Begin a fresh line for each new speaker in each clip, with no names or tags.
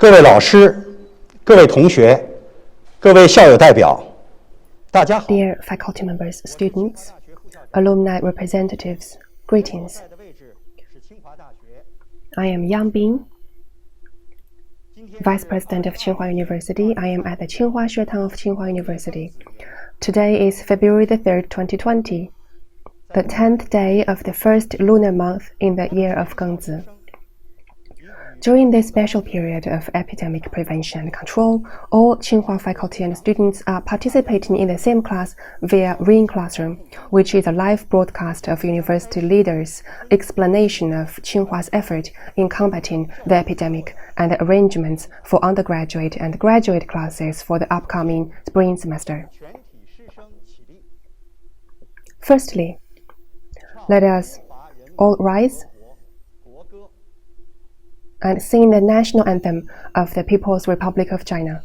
各位老师、各位同学、各位校友代表，大家好。
Dear faculty members, students, alumni representatives, greetings. I am Yang Bing, Vice President of Tsinghua University. I am at the Tsinghua Xuetang of Tsinghua University. Today is February the 3rd, 2020, the 10th day of the first lunar month in the year of Gengzi. During this special period of epidemic prevention and control, all Tsinghua faculty and students are participating in the same class via Ring Classroom, which is a live broadcast of university leaders' explanation of Tsinghua's effort in combating the epidemic and the arrangements for undergraduate and graduate classes for the upcoming spring semester. Firstly, let us all rise and sing the national anthem of the People's Republic of China.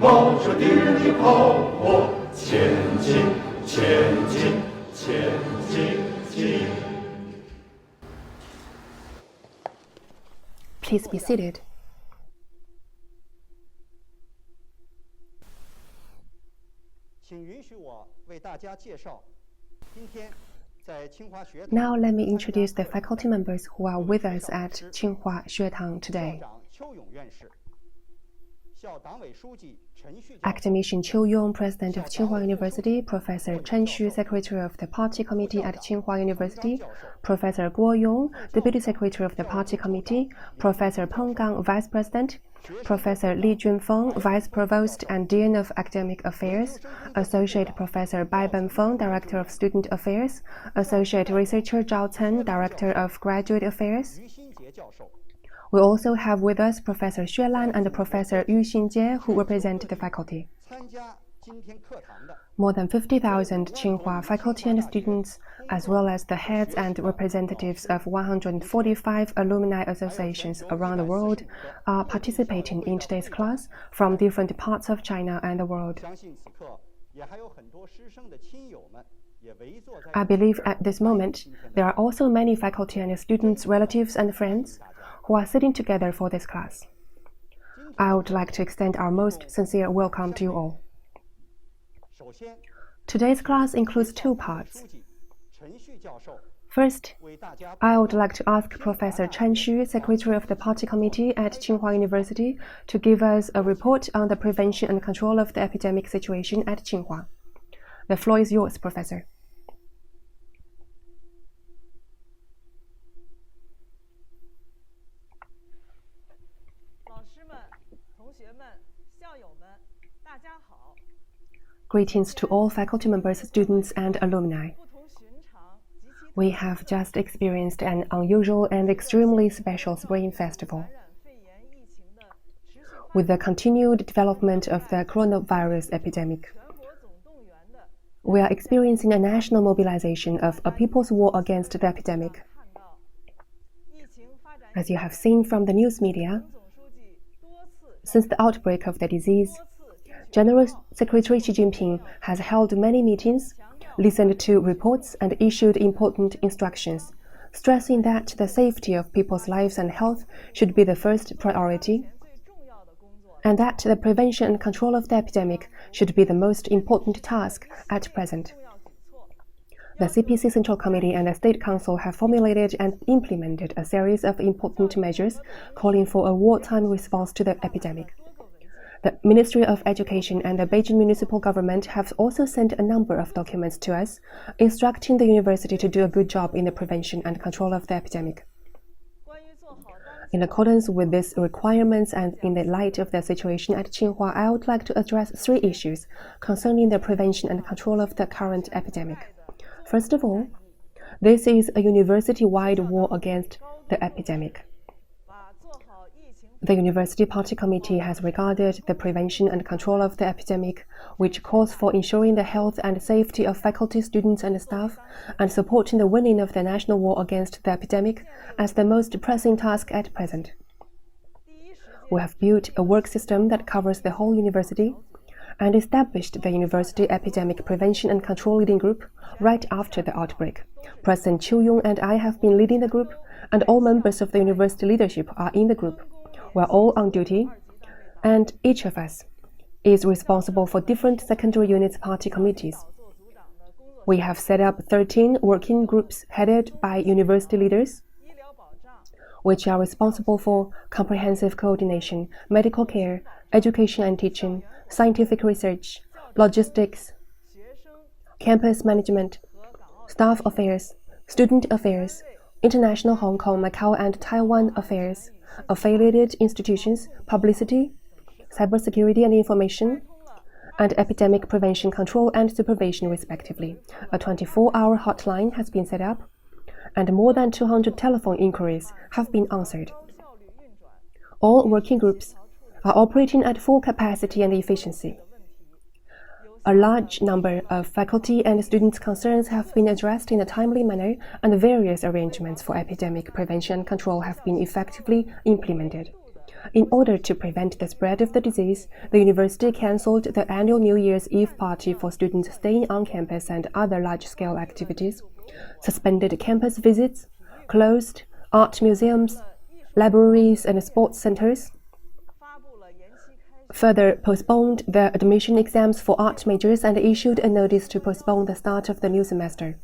冒着敌人的炮火，前进，前进，前进，进。
Please be seated. Now let me introduce the faculty members who are with us at Tsinghua Xuetang today. Academician Yong, President of Tsinghua University, Professor Chen Xu, Secretary of the Party Committee at Tsinghua University, Professor Yong, Deputy Secretary of the Party Committee, Professor Peng Gang, Vice President, Professor Li Junfeng, Vice Provost and Dean of Academic Affairs, Associate Professor Bai Benfeng, Director of Student Affairs, Associate Researcher Zhao Chen, Director of Graduate Affairs. We also have with us Professor Xue Lan and Professor Yu Xinjie, who represent the faculty. More than 50,000 Tsinghua faculty and students, as well as the heads and representatives of 145 alumni associations around the world, are participating in today's class from different parts of China and the world. I believe at this moment, there are also many faculty and students, relatives and friends who are sitting together for this class. I would like to extend our most sincere welcome to you all. Today's class includes two parts. First, I would like to ask Professor Chen Xu, Secretary of the Party Committee at Tsinghua University, to give us a report on the prevention and control of the epidemic situation at Tsinghua. The floor is yours, Professor. Greetings to all faculty members, students, and alumni. We have just experienced an unusual and extremely special Spring Festival. With the continued development of the coronavirus epidemic, we are experiencing a national mobilization of a people's war against the epidemic. As you have seen from the news media, since the outbreak of the disease, General Secretary Xi Jinping has held many meetings, listened to reports, and issued important instructions, stressing that the safety of people's lives and health should be the first priority, and that the prevention and control of the epidemic should be the most important task at present. The CPC Central Committee and the State Council have formulated and implemented a series of important measures calling for a wartime response to the epidemic. The Ministry of Education and the Beijing Municipal Government have also sent a number of documents to us, instructing the university to do a good job in the prevention and control of the epidemic. In accordance with these requirements and in the light of the situation at Tsinghua, I would like to address three issues concerning the prevention and control of the current epidemic. First of all, This is a university-wide war against the epidemic. The University Party Committee has regarded the prevention and control of the epidemic, which calls for ensuring the health and safety of faculty, students, and staff, and supporting the winning of the national war against the epidemic, as the most pressing task at present. We have built a work system that covers the whole university and established the University Epidemic Prevention and Control Leading Group right after the outbreak. President Yong and I have been leading the group, and all members of the university leadership are in the group. We are all on duty, and each of us is responsible for different secondary units party committees. We have set up 13 working groups headed by university leaders, which are responsible for comprehensive coordination, medical care, education and teaching, scientific research, logistics, campus management, staff affairs, student affairs, international Hong Kong, Macau, and Taiwan affairs, affiliated institutions, publicity, cybersecurity and information, and epidemic prevention, control, and supervision, respectively. A 24-hour hotline has been set up, and more than 200 telephone inquiries have been answered. All working groups are operating at full capacity and efficiency. A large number of faculty and students' concerns have been addressed in a timely manner, and various arrangements for epidemic prevention and control have been effectively implemented. In order to prevent the spread of the disease, the university cancelled the annual New Year's Eve party for students staying on campus and other large-scale activities, suspended campus visits, closed art museums, libraries, and sports centers, further postponed the admission exams for art majors, and issued a notice to postpone the start of the new semester.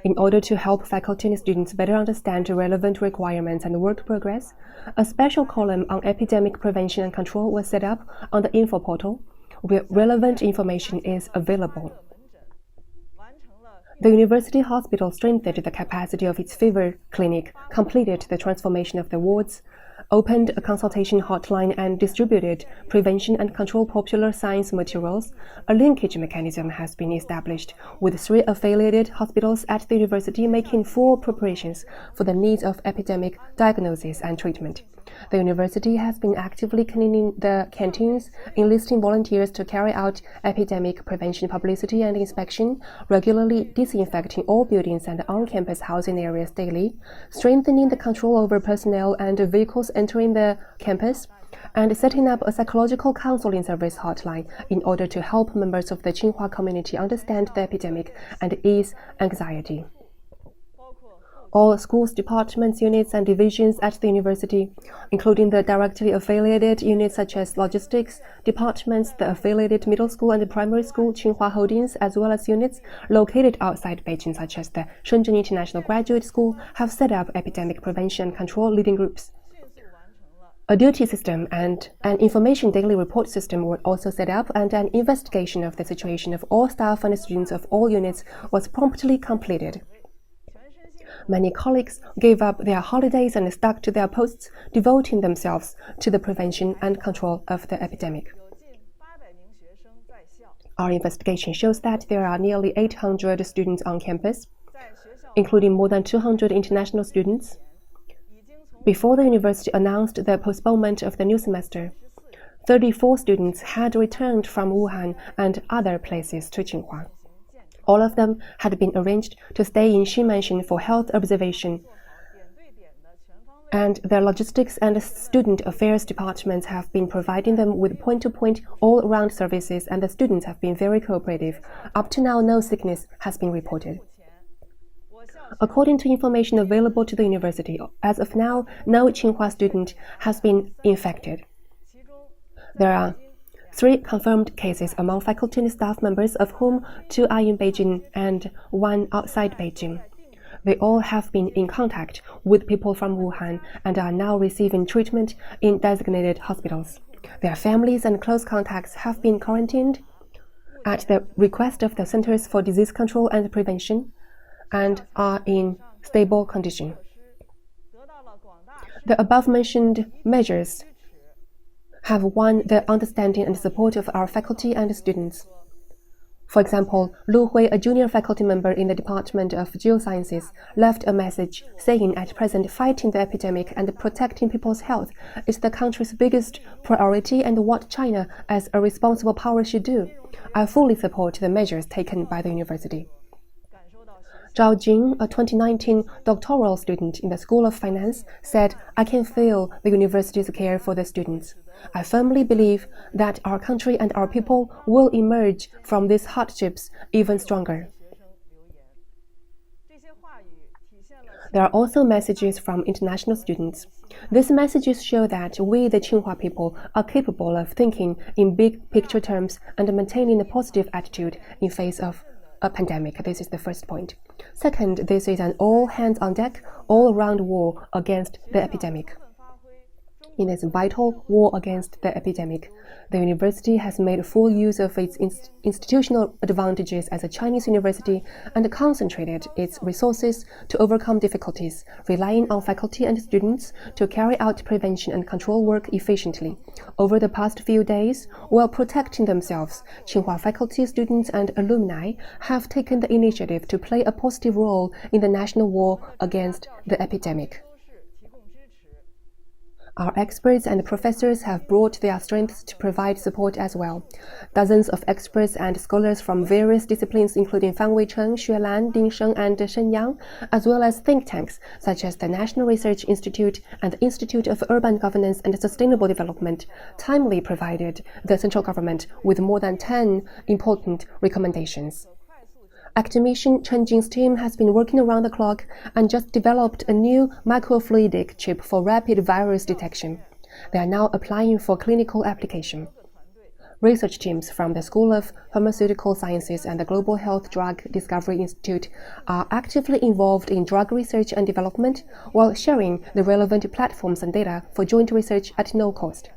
In order to help faculty and students better understand relevant requirements and work progress, a special column on epidemic prevention and control was set up on the info portal, where relevant information is available. The university hospital strengthened the capacity of its fever clinic, completed the transformation of the wards, opened a consultation hotline, and distributed prevention and control popular science materials. A linkage mechanism has been established, with 3 affiliated hospitals at the university making full preparations for the needs of epidemic diagnosis and treatment. The university has been actively cleaning the canteens, enlisting volunteers to carry out epidemic prevention publicity and inspection, regularly disinfecting all buildings and on-campus housing areas daily, strengthening the control over personnel and vehicles entering the campus, and setting up a psychological counseling service hotline in order to help members of the Tsinghua community understand the epidemic and ease anxiety. All schools, departments, units, and divisions at the university, including the directly affiliated units such as logistics departments, the affiliated middle school and primary school, Tsinghua Holdings, as well as units located outside Beijing such as the Shenzhen International Graduate School, have set up epidemic prevention and control leading groups. A duty system and an information daily report system were also set up, and an investigation of the situation of all staff and students of all units was promptly completed. Many colleagues gave up their holidays and stuck to their posts, devoting themselves to the prevention and control of the epidemic. Our investigation shows that there are nearly 800 students on campus, including more than 200 international students. Before the university announced the postponement of the new semester, 34 students had returned from Wuhan and other places to Tsinghua. All of them had been arranged to stay in Xi Mansion for health observation, and their logistics and student affairs departments have been providing them with point-to-point, all-round services, and the students have been very cooperative. Up to now, no sickness has been reported. According to information available to the university, as of now, no Tsinghua student has been infected. There are 3 confirmed cases among faculty and staff members, of whom 2 are in Beijing and 1 outside Beijing. They all have been in contact with people from Wuhan and are now receiving treatment in designated hospitals. Their families and close contacts have been quarantined at the request of the Centers for Disease Control and Prevention and are in stable condition. The above-mentioned measures have won the understanding and support of our faculty and students. For example, Lu Hui, a junior faculty member in the Department of Geosciences, left a message saying at present fighting the epidemic and protecting people's health is the country's biggest priority and what China as a responsible power should do. I fully support the measures taken by the university. Zhao Jing, a 2019 doctoral student in the School of Finance, said, I can feel the university's care for the students. I firmly believe that our country and our people will emerge from these hardships even stronger. There are also messages from international students. These messages show that we, the Tsinghua people, are capable of thinking in big picture terms and maintaining a positive attitude in face of a pandemic. This is the first point. Second, this is an all-hands-on-deck, all-around war against the epidemic. In this vital war against the epidemic, the university has made full use of its institutional advantages as a Chinese university and concentrated its resources to overcome difficulties, relying on faculty and students to carry out prevention and control work efficiently. Over the past few days, while protecting themselves, Tsinghua faculty, students, and alumni have taken the initiative to play a positive role in the national war against the epidemic. Our experts and professors have brought their strengths to provide support as well. Dozens of experts and scholars from various disciplines including Fan Weicheng, Xuelan, Ding Sheng, and Shenyang, as well as think tanks such as the National Research Institute and the Institute of Urban Governance and Sustainable Development, timely provided the central government with more than 10 important recommendations. Academician Chen Xu's team has been working around the clock and just developed a new microfluidic chip for rapid virus detection. They are now applying for clinical application. Research teams from the School of Pharmaceutical Sciences and the Global Health Drug Discovery Institute are actively involved in drug research and development while sharing the relevant platforms and data for joint research at no cost.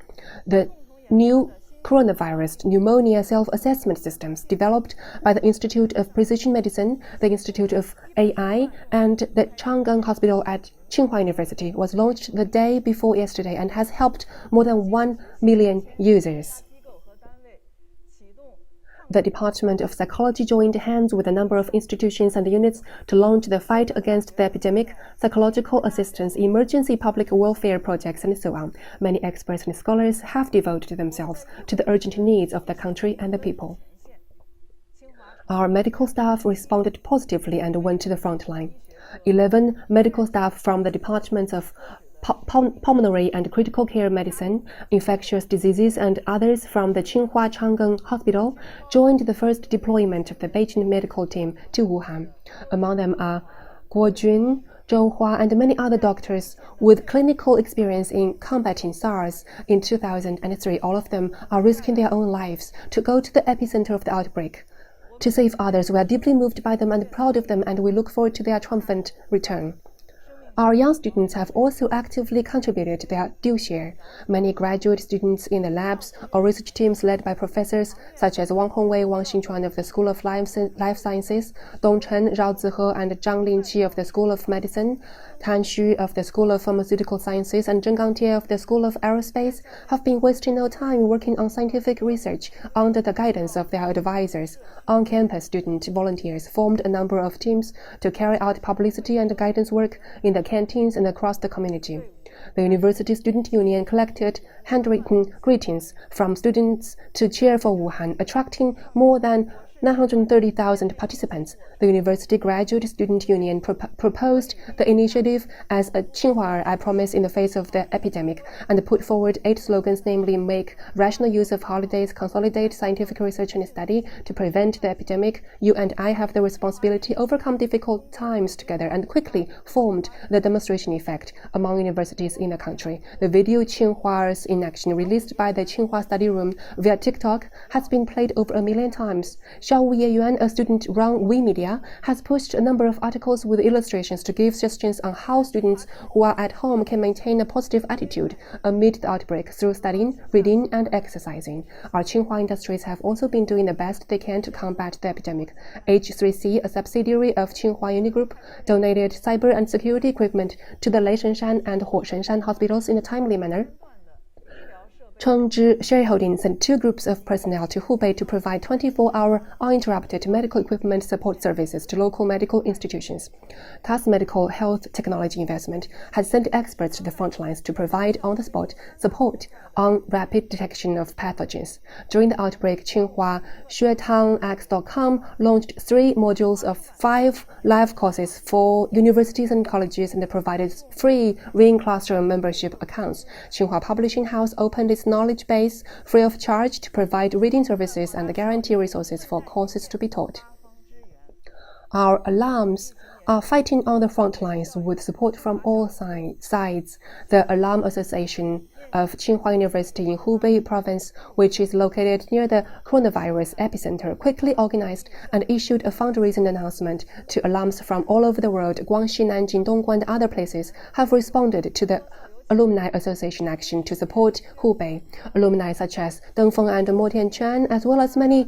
The new coronavirus pneumonia self-assessment systems developed by the Institute of Precision Medicine, the Institute of AI, and the Chang Hospital at Tsinghua University was launched the day before yesterday and has helped more than 1 million users. The Department of Psychology joined hands with a number of institutions and units to launch the fight against the epidemic, psychological assistance, emergency public welfare projects, and so on. Many experts and scholars have devoted themselves to the urgent needs of the country and the people. Our medical staff responded positively and went to the front line. 11 medical staff from the departments of pulmonary and critical care medicine, infectious diseases, and others from the Tsinghua Chang Hospital joined the first deployment of the Beijing medical team to Wuhan. Among them are Guo Jun, Zhou Hua, and many other doctors with clinical experience in combating SARS in 2003. All of them are risking their own lives to go to the epicenter of the outbreak. To save others, we are deeply moved by them and proud of them, and we look forward to their triumphant return. Our young students have also actively contributed their due share. Many graduate students in the labs or research teams led by professors such as Wang Hongwei, Wang Xinchuan of the School of Life Sciences, Dong Chen, Zhao Zihe, and Zhang Linqi of the School of Medicine, Tan Xu of the School of Pharmaceutical Sciences, and Zheng Gangtie of the School of Aerospace have been wasting no time working on scientific research under the guidance of their advisors. On-campus student volunteers formed a number of teams to carry out publicity and guidance work in the canteens and across the community. The University Student Union collected handwritten greetings from students to cheer for Wuhan, attracting more than 930,000 participants. The University Graduate Student Union proposed the initiative as a Tsinghua I promise in the face of the epidemic and put forward 8 slogans, namely make rational use of holidays, consolidate scientific research and study to prevent the epidemic, you and I have the responsibility, overcome difficult times together, and quickly formed the demonstration effect among universities in the country. The video Tsinghua's in action, released by the Tsinghua Study Room via TikTok, has been played over 1 million times. Xiao Yeyuan, a student-run WeMedia, has pushed a number of articles with illustrations to give suggestions on how students who are at home can maintain a positive attitude amid the outbreak through studying, reading, and exercising. Our Tsinghua industries have also been doing the best they can to combat the epidemic. H3C, a subsidiary of Tsinghua Unigroup, donated cyber and security equipment to the Leishenshan and Huoshenshan hospitals in a timely manner. Chang shareholding sent 2 groups of personnel to Hubei to provide 24-hour uninterrupted medical equipment support services to local medical institutions. TAS Medical Health Technology Investment has sent experts to the front lines to provide on-the-spot support on rapid detection of pathogens. During the outbreak, Tsinghua XueTangX.com launched 3 modules of 5 live courses for universities and colleges and provided free Ring Classroom membership accounts. Tsinghua Publishing House opened its knowledge base free of charge to provide reading services and guarantee resources for courses to be taught. Our alums are fighting on the front lines with support from all sides. The Alum Association of Tsinghua University in Hubei Province, which is located near the coronavirus epicenter, quickly organized and issued a fundraising announcement to alums from all over the world. Guangxi, Nanjing, Dongguan, and other places have responded to the Alumni Association action to support Hubei. Alumni such as Deng Feng and Mo Tianquan, as well as many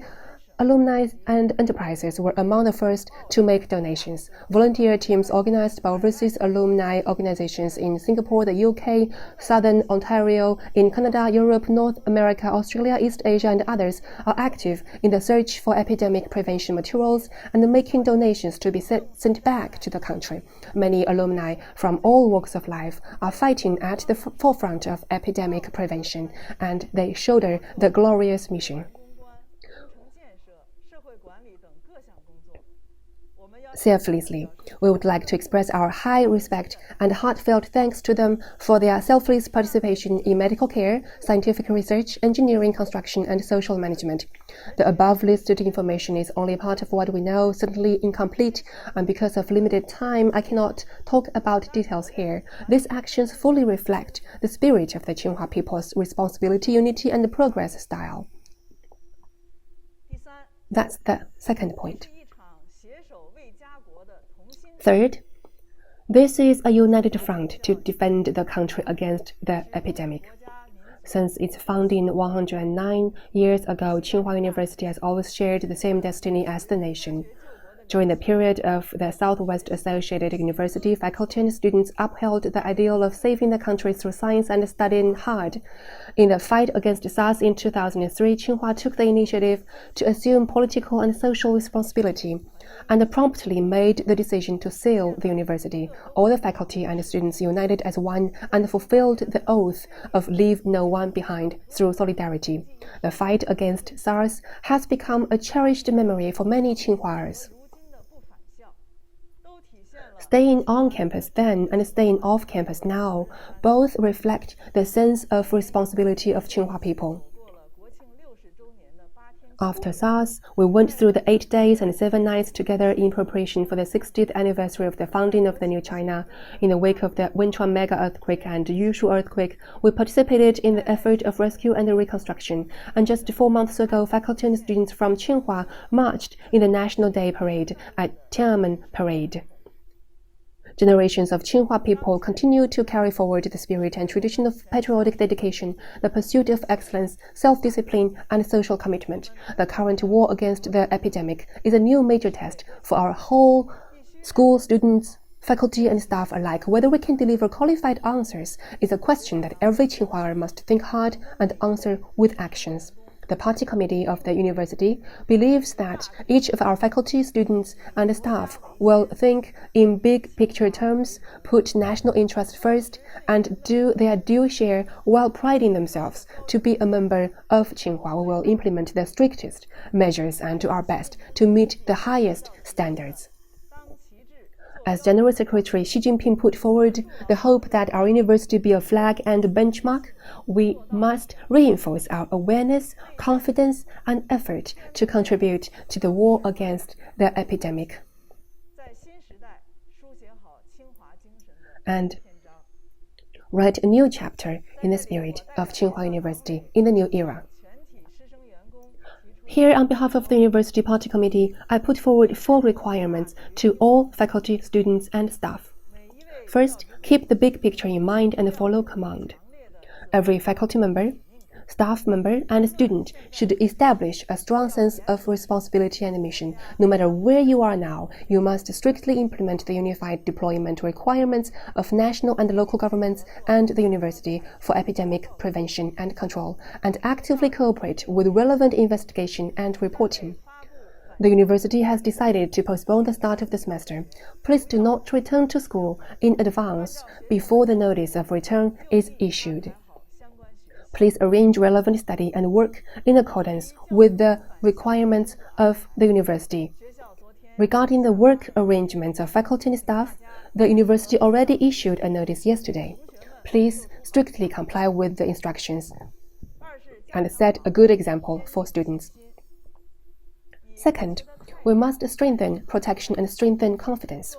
alumni and enterprises, were among the first to make donations. Volunteer teams organized by overseas alumni organizations in Singapore, the UK, Southern Ontario, in Canada, Europe, North America, Australia, East Asia, and others are active in the search for epidemic prevention materials and making donations to be sent back to the country. Many alumni from all walks of life are fighting at the forefront of epidemic prevention, and they shoulder the glorious mission. Selflessly, we would like to express our high respect and heartfelt thanks to them for their selfless participation in medical care, scientific research, engineering, construction, and social management. The above-listed information is only part of what we know, certainly incomplete, and because of limited time, I cannot talk about details here. These actions fully reflect the spirit of the Tsinghua people's responsibility, unity, and progress style. That's the second point. Third, this is a united front to defend the country against the epidemic. Since its founding 109 years ago, Tsinghua University has always shared the same destiny as the nation. During the period of the Southwest Associated University, faculty and students upheld the ideal of saving the country through science and studying hard. In the fight against SARS in 2003, Tsinghua took the initiative to assume political and social responsibility and promptly made the decision to seal the university. All the faculty and students united as one and fulfilled the oath of leave no one behind through solidarity. The fight against SARS has become a cherished memory for many Tsinhuaers. Staying on campus then and staying off campus now both reflect the sense of responsibility of Tsinghua people. After SARS, we went through the 8 days and 7 nights together in preparation for the 60th anniversary of the founding of the new China. In the wake of the Wenchuan mega earthquake and Yushu earthquake, we participated in the effort of rescue and reconstruction. And just 4 months ago, faculty and students from Tsinghua marched in the National Day Parade at Tiananmen Parade. Generations of Tsinghua people continue to carry forward the spirit and tradition of patriotic dedication, the pursuit of excellence, self-discipline, and social commitment. The current war against the epidemic is a new major test for our whole school students, faculty, and staff alike. Whether we can deliver qualified answers is a question that every Tsinhuaer must think hard and answer with actions. The party committee of the university believes that each of our faculty, students, and staff will think in big picture terms, put national interest first, and do their due share while priding themselves to be a member of Tsinghua. We will implement the strictest measures and do our best to meet the highest standards. As General Secretary Xi Jinping put forward the hope that our university be a flag and a benchmark, we must reinforce our awareness, confidence, and effort to contribute to the war against the epidemic. And write a new chapter in the spirit of Tsinghua University in the new era. Here, on behalf of the University Party Committee, I put forward 4 requirements to all faculty, students, and staff. First, keep the big picture in mind and follow command. Every faculty member, staff member and student should establish a strong sense of responsibility and mission. No matter where you are now, you must strictly implement the unified deployment requirements of national and local governments and the university for epidemic prevention and control, and actively cooperate with relevant investigation and reporting. The university has decided to postpone the start of the semester. Please do not return to school in advance before the notice of return is issued. Please arrange relevant study and work in accordance with the requirements of the university. Regarding the work arrangements of faculty and staff, the university already issued a notice yesterday. Please strictly comply with the instructions and set a good example for students. Second, we must strengthen protection and strengthen confidence.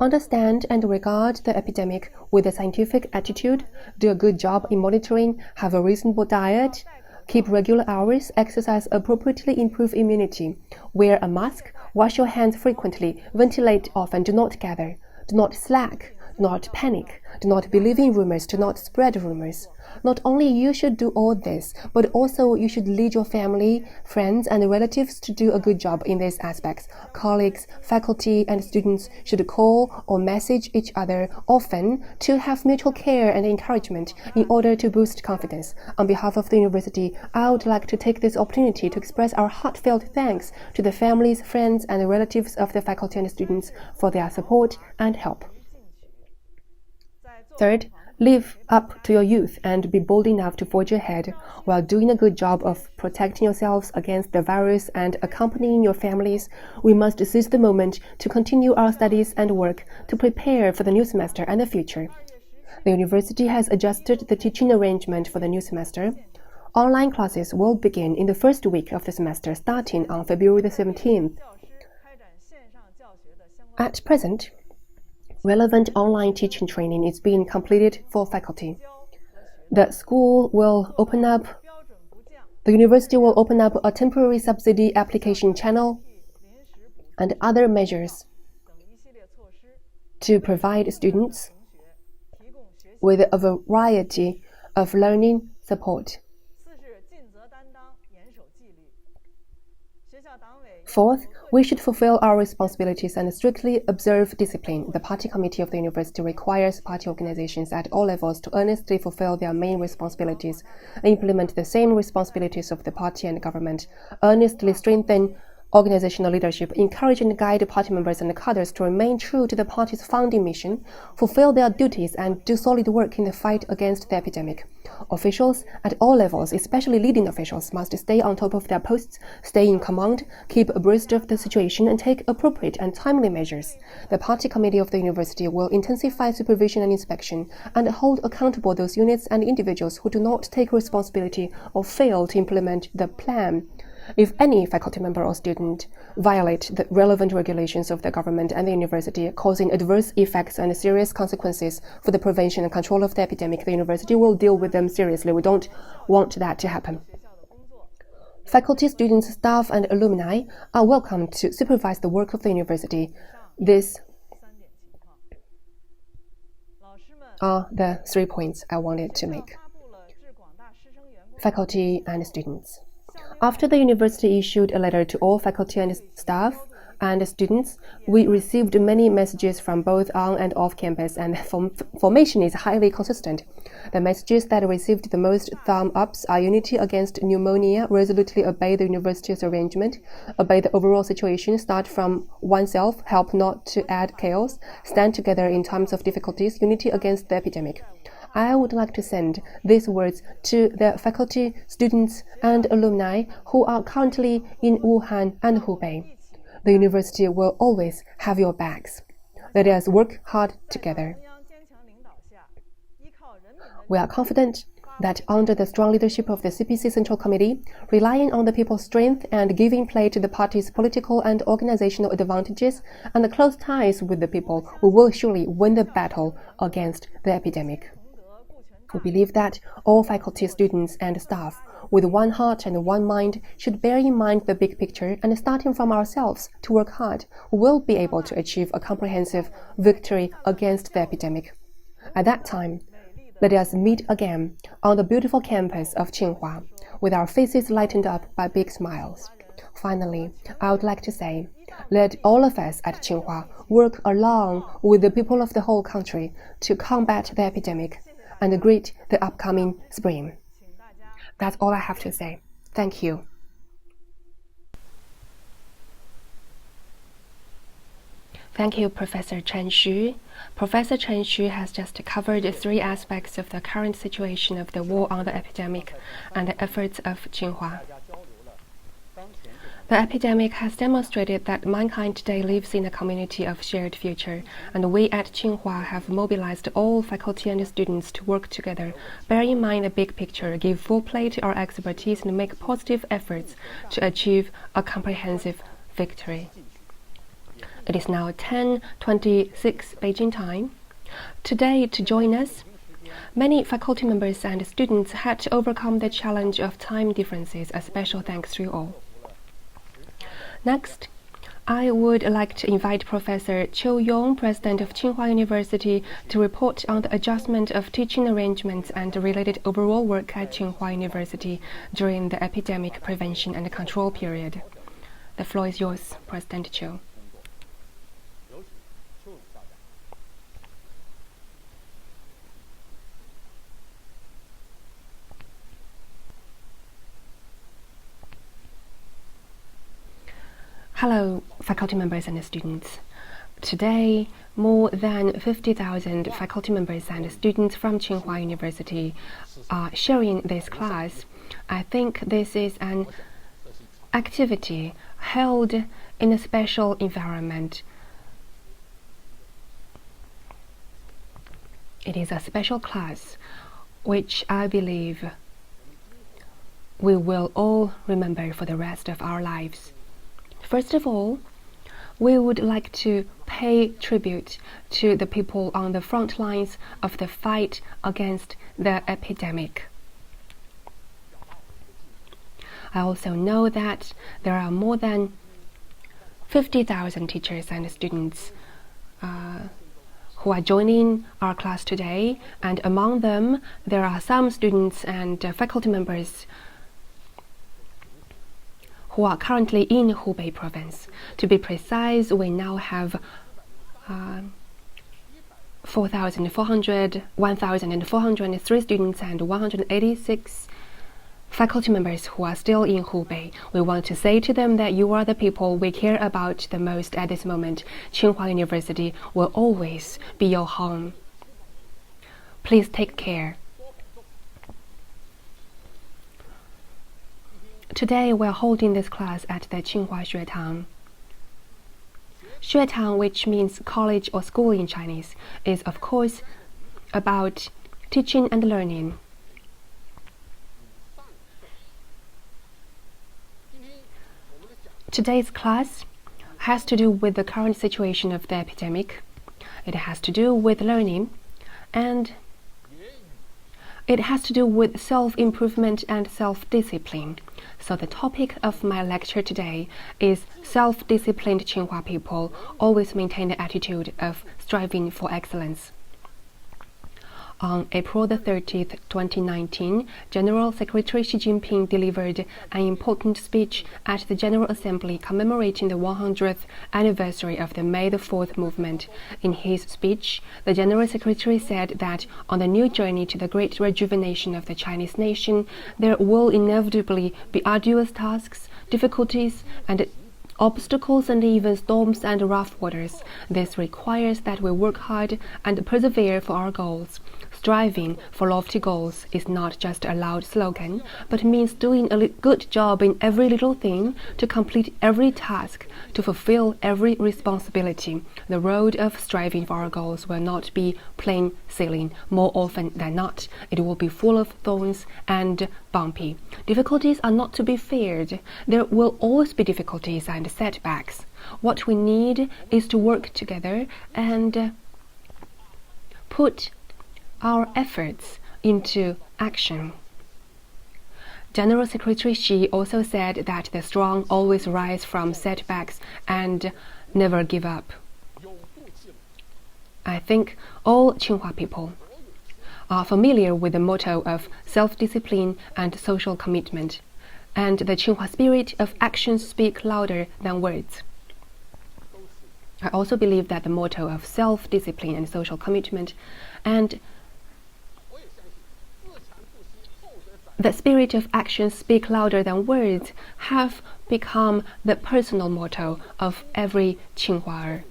Understand and regard the epidemic with a scientific attitude, do a good job in monitoring, have a reasonable diet, keep regular hours, exercise appropriately, improve immunity, wear a mask, wash your hands frequently, ventilate often, do not gather, do not slack, do not panic, do not believe in rumors, do not spread rumors. Not only you should do all this, but also you should lead your family, friends, and relatives to do a good job in these aspects. Colleagues, faculty, and students should call or message each other often to have mutual care and encouragement in order to boost confidence. On behalf of the university, I would like to take this opportunity to express our heartfelt thanks to the families, friends, and relatives of the faculty and students for their support and help. Third, live up to your youth and be bold enough to forge ahead while doing a good job of protecting yourselves against the virus and accompanying your families. We must seize the moment to continue our studies and work to prepare for the new semester and the future. The university has adjusted the teaching arrangement for the new semester. Online classes will begin in the first week of the semester, starting on February the 17th. At present, relevant online teaching training is being completed for faculty. The university will open up a temporary subsidy application channel and other measures to provide students with a variety of learning support. Fourth, we should fulfill our responsibilities and strictly observe discipline. The party committee of the university requires party organizations at all levels to earnestly fulfill their main responsibilities and implement the same responsibilities of the party and government, earnestly strengthen organizational leadership, encourage and guide party members and cadres to remain true to the party's founding mission, fulfill their duties, and do solid work in the fight against the epidemic. Officials at all levels, especially leading officials, must stay on top of their posts, stay in command, keep abreast of the situation, and take appropriate and timely measures. The party committee of the university will intensify supervision and inspection and hold accountable those units and individuals who do not take responsibility or fail to implement the plan. If any faculty member or student violate the relevant regulations of the government and the university, causing adverse effects and serious consequences for the prevention and control of the epidemic, the university will deal with them seriously. We don't want that to happen. Faculty, students, staff, and alumni are welcome to supervise the work of the university. These are the 3 points I wanted to make. Faculty and students. After the university issued a letter to all faculty and staff and students, we received many messages from both on and off campus, and the formation is highly consistent. The messages that received the most thumb-ups are unity against pneumonia, resolutely obey the university's arrangement, obey the overall situation, start from oneself, help not to add chaos, stand together in times of difficulties, unity against the epidemic. I would like to send these words to the faculty, students, and alumni who are currently in Wuhan and Hubei. The university will always have your backs. Let us work hard together. We are confident that under the strong leadership of the CPC Central Committee, relying on the people's strength and giving play to the party's political and organizational advantages and the close ties with the people, we will surely win the battle against the epidemic. We believe that all faculty, students, and staff, with one heart and one mind, should bear in mind the big picture and, starting from ourselves, to work hard, we will be able to achieve a comprehensive victory against the epidemic. At that time, Let us meet again on the beautiful campus of Tsinghua, with our faces lightened up by big smiles. Finally, I would like to say, let all of us at Tsinghua work along with the people of the whole country to combat the epidemic and greet the upcoming spring. That's all I have to say. Thank you. Thank you, Professor Chen Xu. Professor Chen Xu has just covered 3 aspects of the current situation of the war on the epidemic and the efforts of Tsinghua. The epidemic has demonstrated that mankind today lives in a community of shared future, and we at Tsinghua have mobilized all faculty and students to work together, bear in mind the big picture, give full play to our expertise, and make positive efforts to achieve a comprehensive victory. It is now 10:26 Beijing time. Today, to join us, many faculty members and students had to overcome the challenge of time differences. A special thanks to you all. Next, I would like to invite Professor Yong, President of Tsinghua University, to report on the adjustment of teaching arrangements and related overall work at Tsinghua University during the epidemic prevention and control period. The floor is yours, President Chiu. Hello, faculty members and students. Today, more than 50,000 faculty members and students from Tsinghua University are sharing this class. I think this is an activity held in a special environment. It is a special class which I believe we will all remember for the rest of our lives. First of all, we would like to pay tribute to the people on the front lines of the fight against the epidemic. I also know that there are more than 50,000 teachers and students who are joining our class today, and among them there are some students and faculty members who are currently in Hubei province. To be precise, we now have 1,403 students and 186 faculty members who are still in Hubei. We want to say to them that you are the people we care about the most at this moment. Tsinghua University will always be your home. Please take care. Today we are holding this class at the Tsinghua Xuetang. Xuetang, which means college or school in Chinese, is of course about teaching and learning. Today's class has to do with the current situation of the epidemic. It has to do with learning, and it has to do with self-improvement and self-discipline. So the topic of my lecture today is self-disciplined Tsinghua people always maintain the attitude of striving for excellence. On April the 30th, 2019, General Secretary Xi Jinping delivered an important speech at the General Assembly commemorating the 100th anniversary of the May the 4th movement. In his speech, the General Secretary said that on the new journey to the great rejuvenation of the Chinese nation, there will inevitably be arduous tasks, difficulties, and obstacles, and even storms and rough waters. This requires that we work hard and persevere for our goals. Striving for lofty goals is not just a loud slogan, but means doing a good job in every little thing, to complete every task, to fulfill every responsibility. The road of striving for our goals will not be plain sailing. More often than not, it will be full of thorns and bumpy. Difficulties are not to be feared. There will always be difficulties and setbacks. What we need is to work together and put our efforts into action. General Secretary Xi also said that the strong always rise from setbacks and never give up. I think all Tsinghua people are familiar with the motto of self-discipline and social commitment, and the Tsinghua spirit of actions speak louder than words. I also believe that the motto of self-discipline and social commitment and the spirit of actions speak louder than words have become the personal motto of every Tsinghuaer.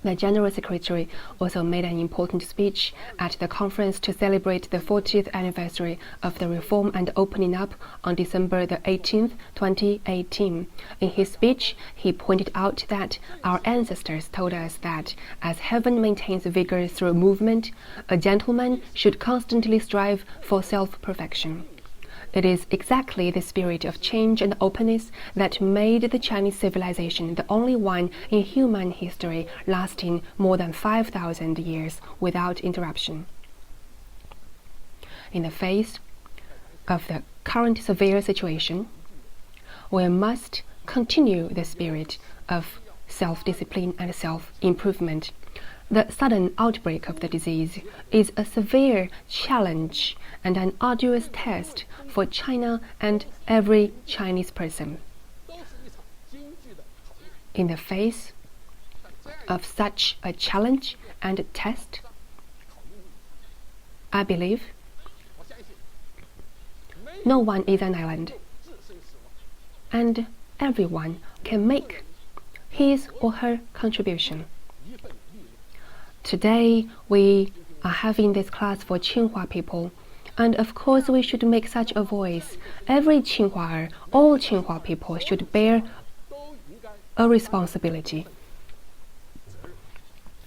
The General Secretary also made an important speech at the conference to celebrate the 40th anniversary of the reform and opening up on December the 18th, 2018. In his speech, he pointed out that our ancestors told us that as heaven maintains vigor through movement, a gentleman should constantly strive for self-perfection. It is exactly the spirit of change and openness that made the Chinese civilization the only one in human history lasting more than 5,000 years without interruption. In the face of the current severe situation, we must continue the spirit of self-discipline and self-improvement. The sudden outbreak of the disease is a severe challenge and an arduous test for China and every Chinese person. In the face of such a challenge and test, I believe no one is an island, and everyone can make his or her contribution. Today, we are having this class for Tsinghua people, and of course we should make such a voice. Every Tsinghuaer, all Tsinghua people should bear a responsibility.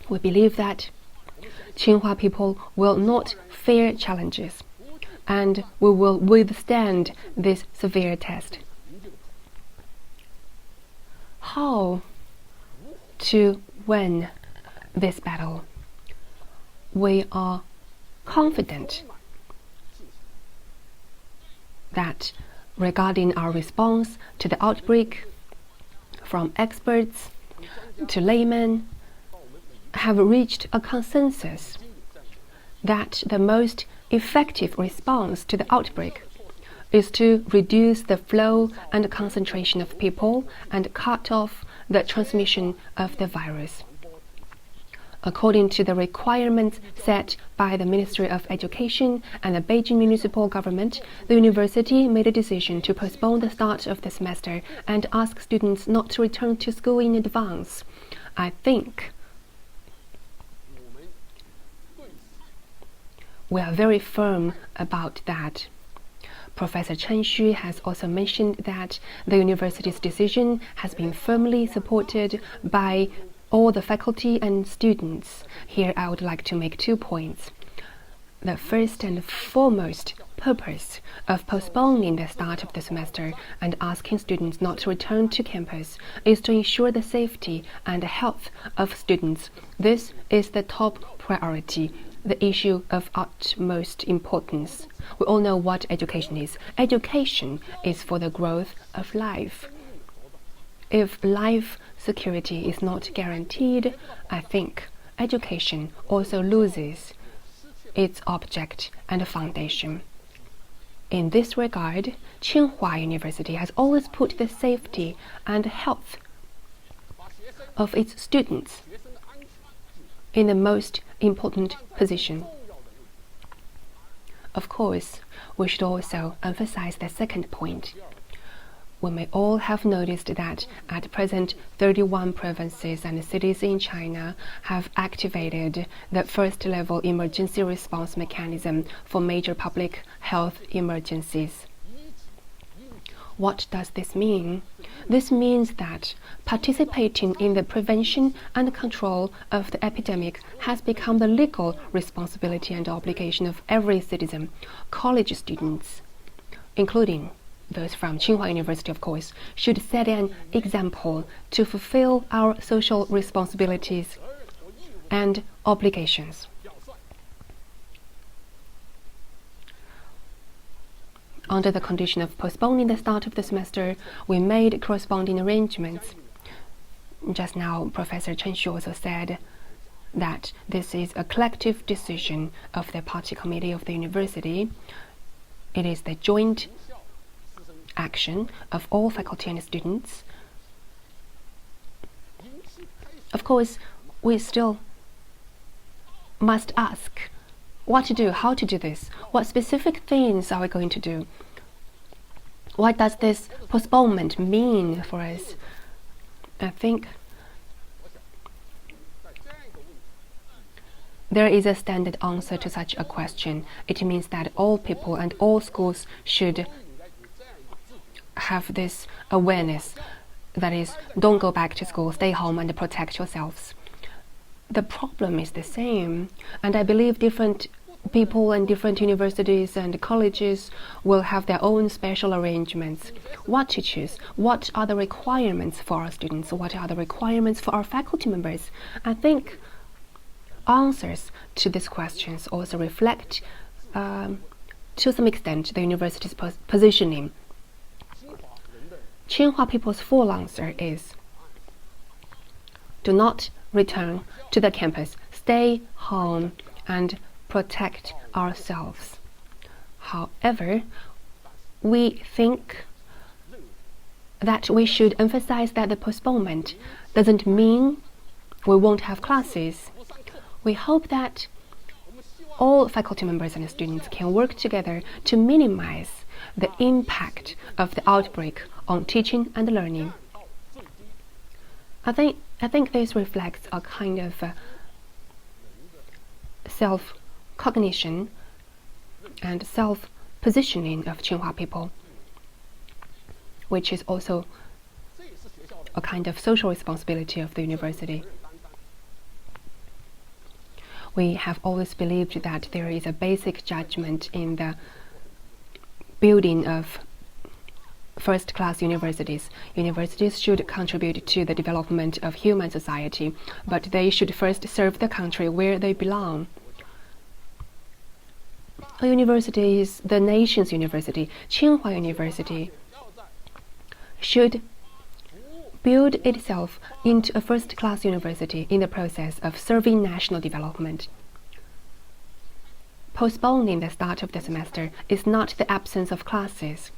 We believe that Tsinghua people will not fear challenges, and we will withstand this severe test. How to win this battle? We are confident that regarding our response to the outbreak, from experts to laymen, have reached a consensus that the most effective response to the outbreak is to reduce the flow and concentration of people and cut off the transmission of the virus. According to the requirements set by the Ministry of Education and the Beijing municipal government, the university made a decision to postpone the start of the semester and ask students not to return to school in advance. I think we are very firm about that. Professor Chen Xu has also mentioned that the university's decision has been firmly supported by all the faculty and students. Here I would like to make 2 points. The first and foremost purpose of postponing the start of the semester and asking students not to return to campus is to ensure the safety and health of students. This is the top priority, the issue of utmost importance. We all know what education is. Education is for the growth of life. If life security is not guaranteed, I think education also loses its object and foundation. In this regard, Tsinghua University has always put the safety and health of its students in the most important position. Of course, we should also emphasize the second point. We may all have noticed that at present 31 provinces and cities in China have activated the first-level emergency response mechanism for major public health emergencies. What does this mean? This means that participating in the prevention and control of the epidemic has become the legal responsibility and obligation of every citizen. College students, including those from Tsinghua University, of course, should set an example to fulfill our social responsibilities and obligations. Under the condition of postponing the start of the semester, we made corresponding arrangements. Just now, Professor Chen Xu also said that this is a collective decision of the party committee of the university. It is the joint action of all faculty and students. Of course, we still must ask what to do, how to do this, what specific things are we going to do? What does this postponement mean for us? I think there is a standard answer to such a question. It means that all people and all schools should have this awareness. That is, don't go back to school, stay home and protect yourselves. The problem is the same, and I believe different people and different universities and colleges will have their own special arrangements. What to choose? What are the requirements for our students? What are the requirements for our faculty members? I think answers to these questions also reflect, to some extent, the university's positioning. Tsinghua people's full answer is: do not return to the campus, stay home and protect ourselves. However, we think that we should emphasize that the postponement doesn't mean we won't have classes. We hope that all faculty members and students can work together to minimize the impact of the outbreak on teaching and learning. I think this reflects a kind of self-cognition and self-positioning of Tsinghua people, which is also a kind of social responsibility of the university. We have always believed that there is a basic judgment in the building of first-class universities. Universities should contribute to the development of human society, but they should first serve the country where they belong. A university is the nation's university. Tsinghua University should build itself into a first-class university in the process of serving national development. Postponing the start of the semester is not the absence of classes,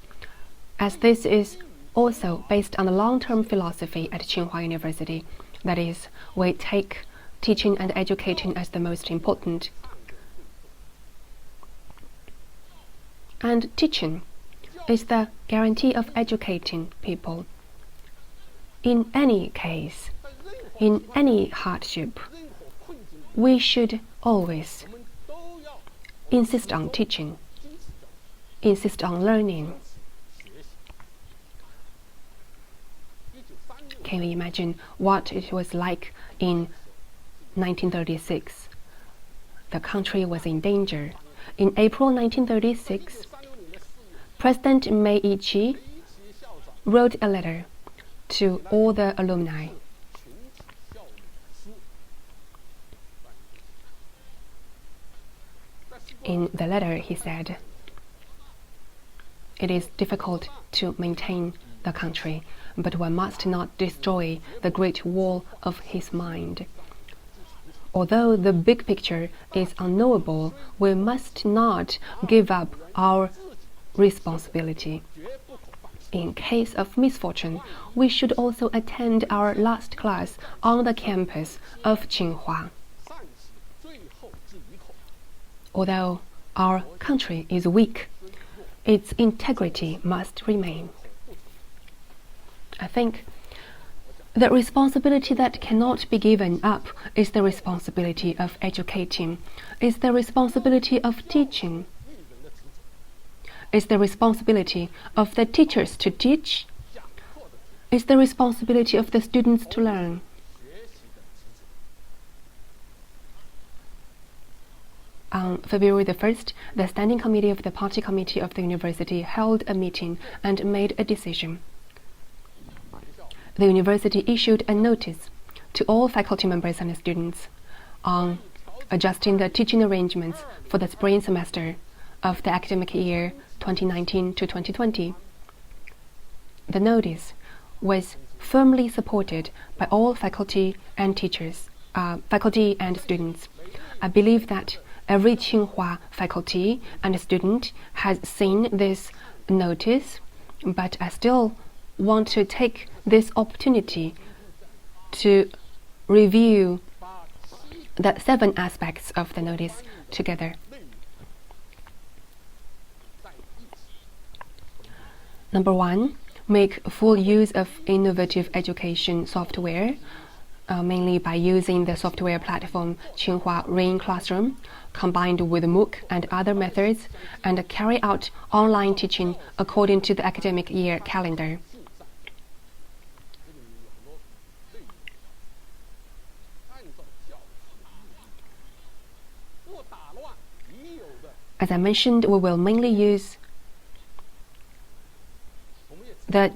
as this is also based on a long-term philosophy at Tsinghua University. That is, we take teaching and educating as the most important. And teaching is the guarantee of educating people. In any case, in any hardship, we should always insist on teaching, insist on learning. Can you imagine what it was like in 1936? The country was in danger. In April 1936, President Mei Yiqi wrote a letter to all the alumni. In the letter, he said, "It is difficult to maintain the country, but one must not destroy the great wall of his mind. Although the big picture is unknowable, we must not give up our responsibility. In case of misfortune, we should also attend our last class on the campus of Tsinghua. Although our country is weak, its integrity must remain." I think the responsibility that cannot be given up is the responsibility of educating, is the responsibility of teaching, is the responsibility of the teachers to teach, is the responsibility of the students to learn. On February the 1st, the Standing Committee of the Party Committee of the University held a meeting and made a decision. The university issued a notice to all faculty members and students on adjusting the teaching arrangements for the spring semester of the academic year 2019 to 2020. The notice was firmly supported by all faculty and teachers faculty and students. I believe that every Tsinghua faculty and student has seen this notice, but I still want to take this opportunity to review the 7 aspects of the notice together. Number 1, make full use of innovative education software, mainly by using the software platform Tsinghua Rain Classroom, combined with MOOC and other methods, and carry out online teaching according to the academic year calendar. As I mentioned, we will mainly use the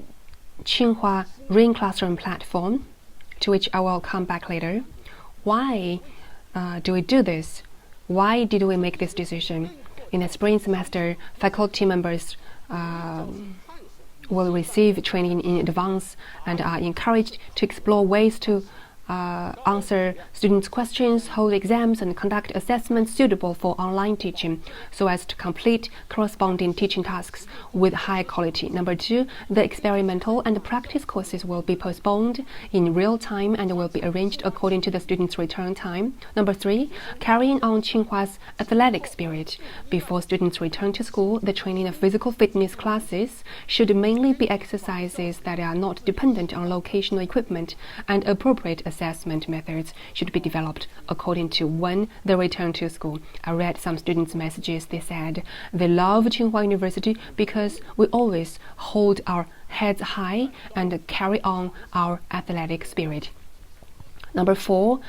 Tsinghua Rain Classroom platform, to which I will come back later. Why do we do this? Why did we make this decision? In the spring semester, faculty members will receive training in advance and are encouraged to explore ways to answer students' questions, hold exams, and conduct assessments suitable for online teaching so as to complete corresponding teaching tasks with high quality. Number 2, the experimental and practice courses will be postponed in real time and will be arranged according to the students' return time. Number 3, carrying on Tsinghua's athletic spirit. Before students return to school, the training of physical fitness classes should mainly be exercises that are not dependent on locational equipment, and appropriate assessment methods should be developed according to when they return to school. I read some students' messages. They said they love Tsinghua University because we always hold our heads high and carry on our athletic spirit. Number 4,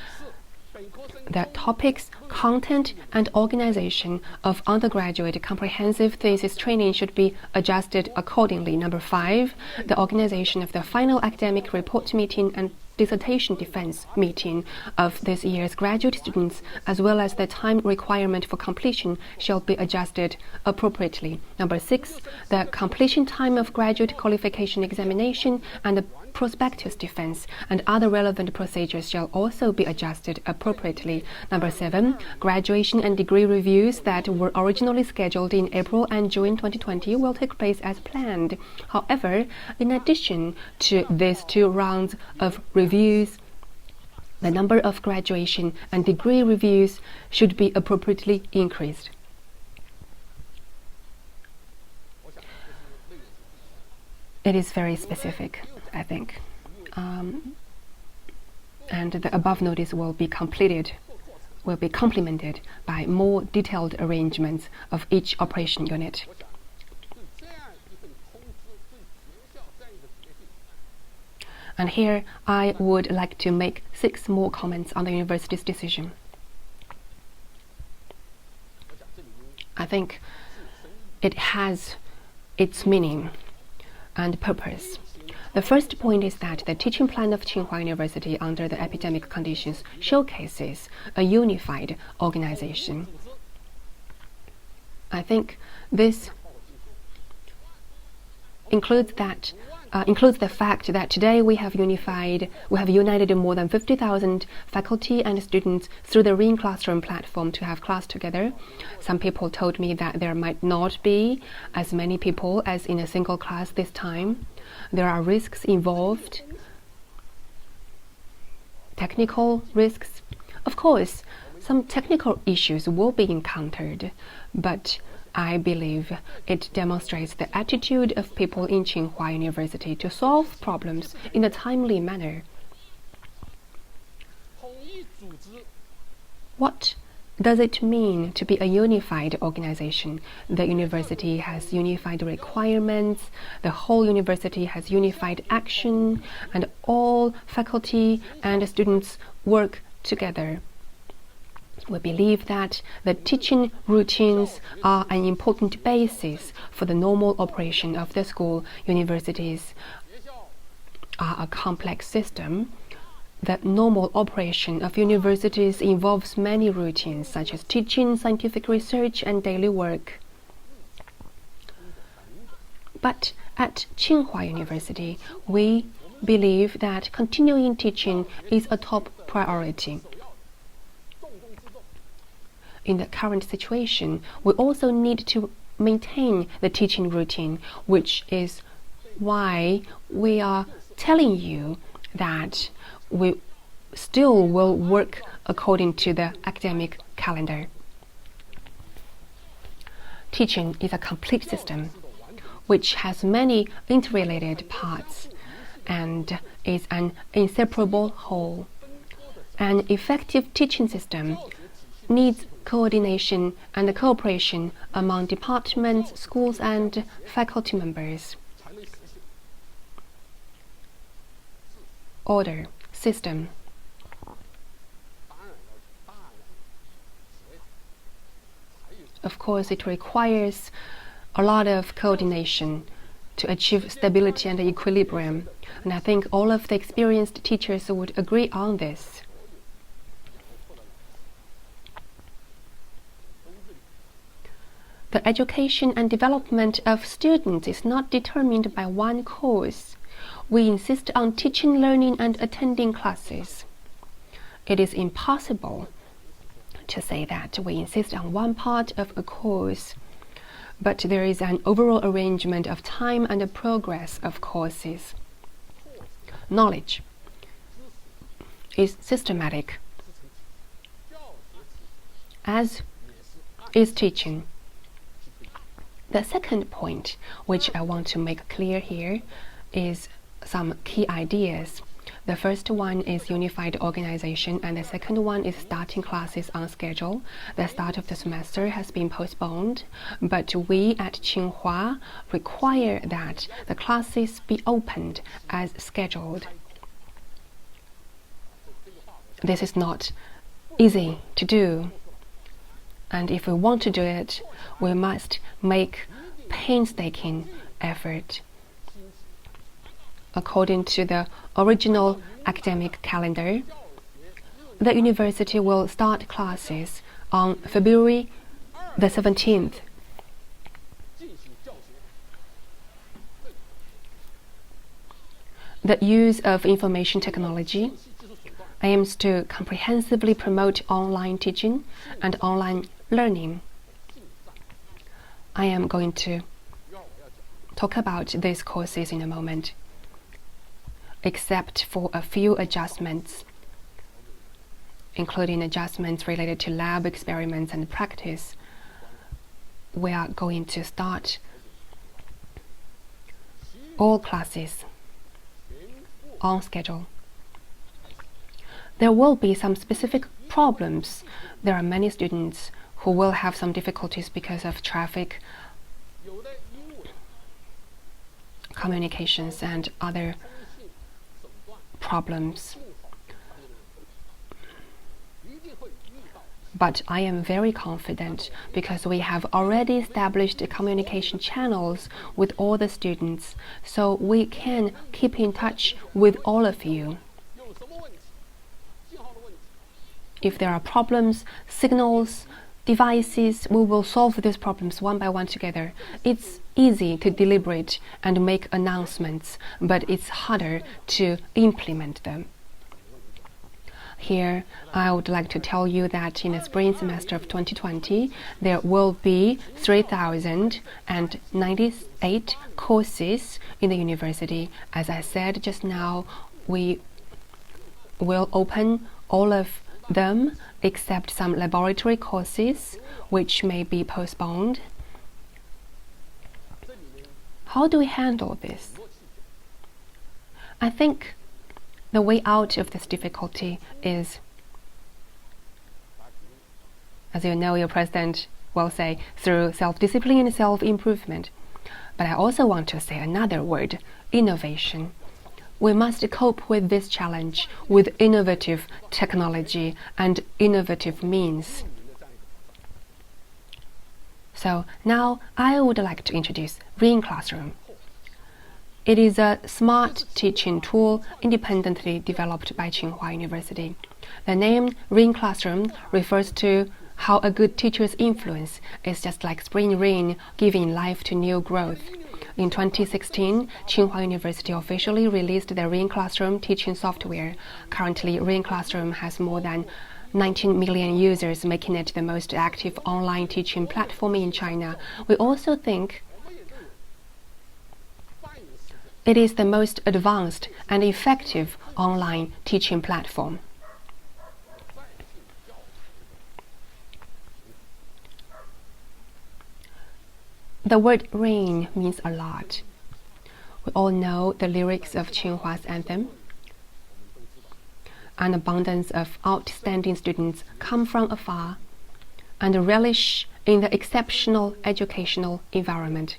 the topics, content, and organization of undergraduate comprehensive thesis training should be adjusted accordingly. Number 5, the organization of the final academic report meeting and dissertation defense meeting of this year's graduate students, as well as the time requirement for completion, shall be adjusted appropriately. Number 6, the completion time of graduate qualification examination and the prospectus defense and other relevant procedures shall also be adjusted appropriately. Number 7, graduation and degree reviews that were originally scheduled in April and June 2020 will take place as planned. However, in addition to these 2 rounds of reviews, the number of graduation and degree reviews should be appropriately increased. It is very specific, I think. And the above notice will be complemented by more detailed arrangements of each operation unit. And here I would like to make 6 more comments on the university's decision. I think it has its meaning and purpose. The first point is that the teaching plan of Tsinghua University under the epidemic conditions showcases a unified organization. I think this includes the fact that today we have united more than 50,000 faculty and students through the Rain Classroom platform to have class together. Some people told me that there might not be as many people as in a single class this time. There are risks involved, technical risks. Of course, some technical issues will be encountered, but I believe it demonstrates the attitude of people in Tsinghua University to solve problems in a timely manner. What does it mean to be a unified organization? The university has unified requirements, the whole university has unified action, and all faculty and students work together. We believe that the teaching routines are an important basis for the normal operation of the school. Universities are a complex system. The normal operation of universities involves many routines, such as teaching, scientific research, and daily work. But at Tsinghua University, we believe that continuing teaching is a top priority. in the current situation, we also need to maintain the teaching routine, which is why we are telling you that we still will work according to the academic calendar. Teaching is a complete system which has many interrelated parts and is an inseparable whole. An effective teaching system needs coordination and cooperation among departments, schools, and faculty members. Order, system. Of course, it requires a lot of coordination to achieve stability and equilibrium, and I think all of the experienced teachers would agree on this. The education and development of students is not determined by one course. We insist on teaching, learning, and attending classes. It is impossible to say that we insist on one part of a course, but there is an overall arrangement of time and the progress of courses. Knowledge is systematic, as is teaching. The second point, which I want to make clear here, is some key ideas. The first one is unified organization, and the second one is starting classes on schedule. The start of the semester has been postponed, but we at Tsinghua require that the classes be opened as scheduled. This is not easy to do, and if we want to do it, we must make painstaking effort. According to the original academic calendar, the university will start classes on February the 17th. The use of information technology aims to comprehensively promote online teaching and online learning. I am going to talk about these courses in a moment. Except for a few adjustments, including adjustments related to lab experiments and practice, we are going to start all classes on schedule. There will be some specific problems. There are many students who will have some difficulties because of traffic, communications, and other problems. But I am very confident because we have already established communication channels with all the students, so we can keep in touch with all of you. If there are problems, signals, devices, we will solve these problems one by one together. It's easy to deliberate and make announcements, but it's harder to implement them. Here, I would like to tell you that in the spring semester of 2020, there will be 3,098 courses in the university. As I said just now, we will open all of them except some laboratory courses which may be postponed. How do we handle this? I think the way out of this difficulty is, as you know, your president will say, through self-discipline and self-improvement. But I also want to say another word, innovation. We must cope with this challenge with innovative technology and innovative means. So now I would like to introduce Ring Classroom. It is a smart teaching tool independently developed by Tsinghua University. The name Ring Classroom refers to how a good teacher's influence is just like spring rain giving life to new growth. In 2016, Tsinghua University officially released the Ring Classroom teaching software. Currently, Ring Classroom has more than 19 million users, making it the most active online teaching platform in China. We also think it is the most advanced and effective online teaching platform. The word rain means a lot. We all know the lyrics of Tsinghua Anthem. An abundance of outstanding students come from afar and relish in the exceptional educational environment.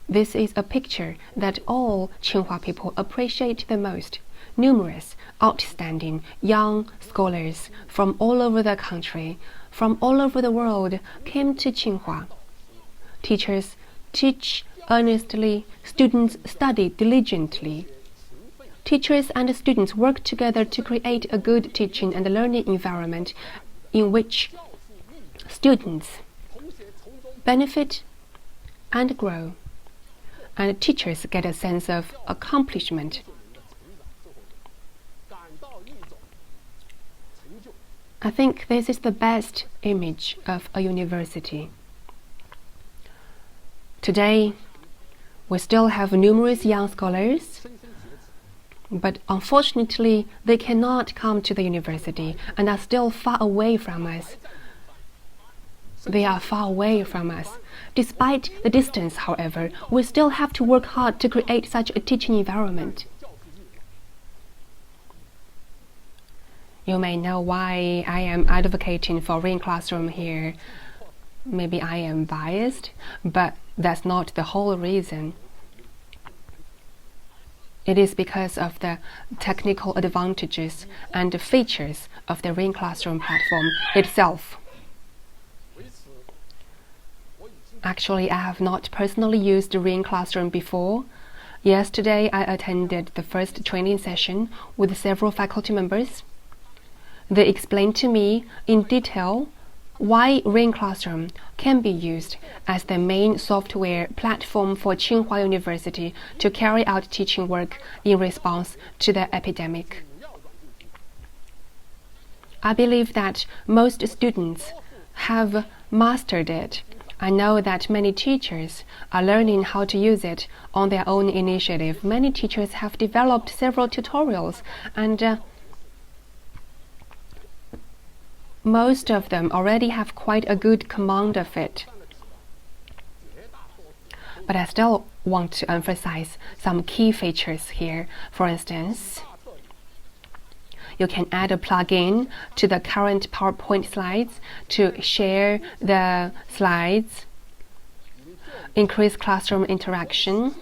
This is a picture that all Tsinghua people appreciate the most. Numerous outstanding young scholars from all over the country, from all over the world, came to Tsinghua. Teachers teach earnestly, students study diligently. Teachers and students work together to create a good teaching and learning environment in which students benefit and grow, and teachers get a sense of accomplishment. I think this is the best image of a university. Today, we still have numerous young scholars, but unfortunately, they cannot come to the university and are still far away from us. They are far away from us. Despite the distance, however, we still have to work hard to create such a teaching environment. You may know why I am advocating for Rain Classroom here. Maybe I am biased, but that's not the whole reason. It is because of the technical advantages and the features of the Rain Classroom platform itself. Actually, I have not personally used the Rain Classroom before. Yesterday, I attended the first training session with several faculty members. They explained to me in detail why Rain Classroom can be used as the main software platform for Tsinghua University to carry out teaching work in response to the epidemic. I believe that most students have mastered it. I know that many teachers are learning how to use it on their own initiative. Many teachers have developed several tutorials, and most of them already have quite a good command of it. But I still want to emphasize some key features here. For instance, you can add a plugin to the current PowerPoint slides to share the slides, increase classroom interaction,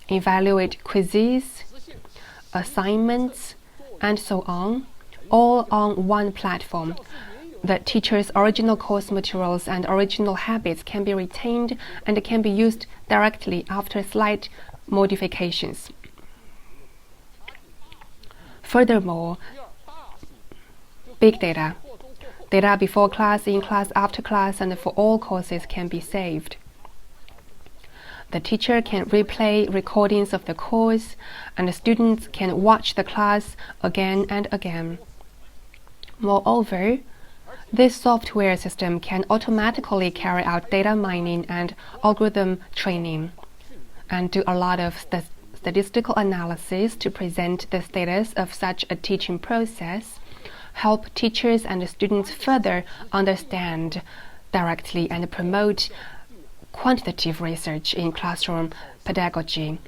evaluate quizzes, assignments, and so on, all on one platform. The teacher's original course materials and original habits can be retained and can be used directly after slight modifications. Furthermore, big data before class, in class, after class, and for all courses can be saved. The teacher can replay recordings of the course, and the students can watch the class again and again. Moreover, this software system can automatically carry out data mining and algorithm training, and do a lot of statistical analysis to present the status of such a teaching process, help teachers and students further understand directly, and promote quantitative research in classroom pedagogy.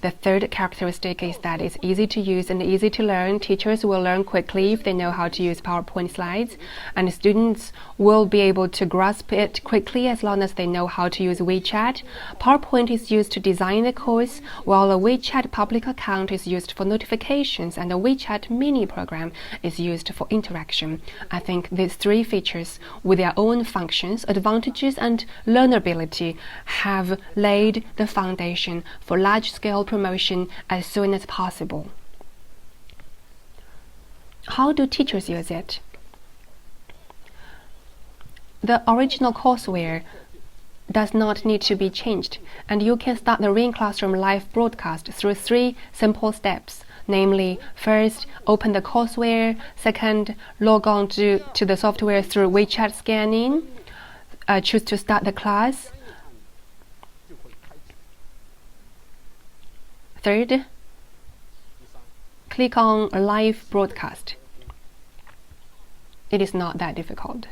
The third characteristic is that it's easy to use and easy to learn. Teachers will learn quickly if they know how to use PowerPoint slides, and students will be able to grasp it quickly as long as they know how to use WeChat. PowerPoint is used to design the course, while a WeChat public account is used for notifications, and a WeChat mini program is used for interaction. I think these three features, with their own functions, advantages, and learnability, have laid the foundation for large-scale promotion as soon as possible. How do teachers use it? The original courseware does not need to be changed, and you can start the Rain Classroom live broadcast through 3 simple steps. namely, first, open the courseware, second, log on to the software through WeChat scanning, choose to start the class, third, click on a live broadcast. It is not that difficult.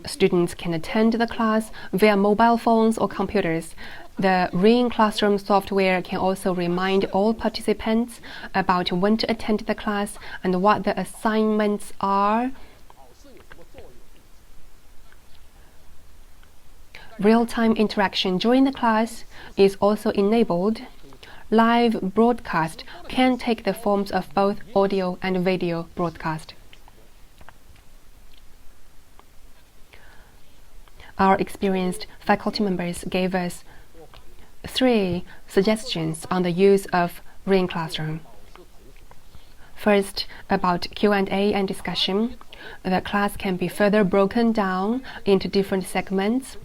Students can attend the class via mobile phones or computers. The Ring Classroom software can also remind all participants about when to attend the class and what the assignments are. Real-time interaction during the class is also enabled. Live broadcast can take the forms of both audio and video broadcast. Our experienced faculty members gave us 3 suggestions on the use of Ring Classroom. First, about Q&A and discussion. The class can be further broken down into different segments.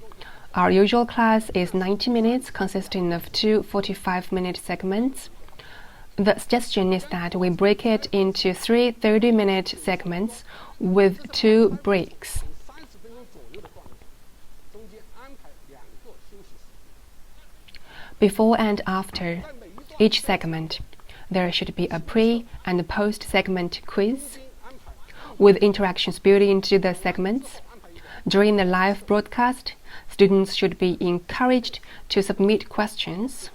Our usual class is 90 minutes, consisting of 2 45-minute segments. The suggestion is that we break it into 3 30-minute segments with 2 breaks. Before and after each segment, there should be a pre- and post-segment quiz with interactions built into the segments. During the live broadcast, students should be encouraged to submit questions,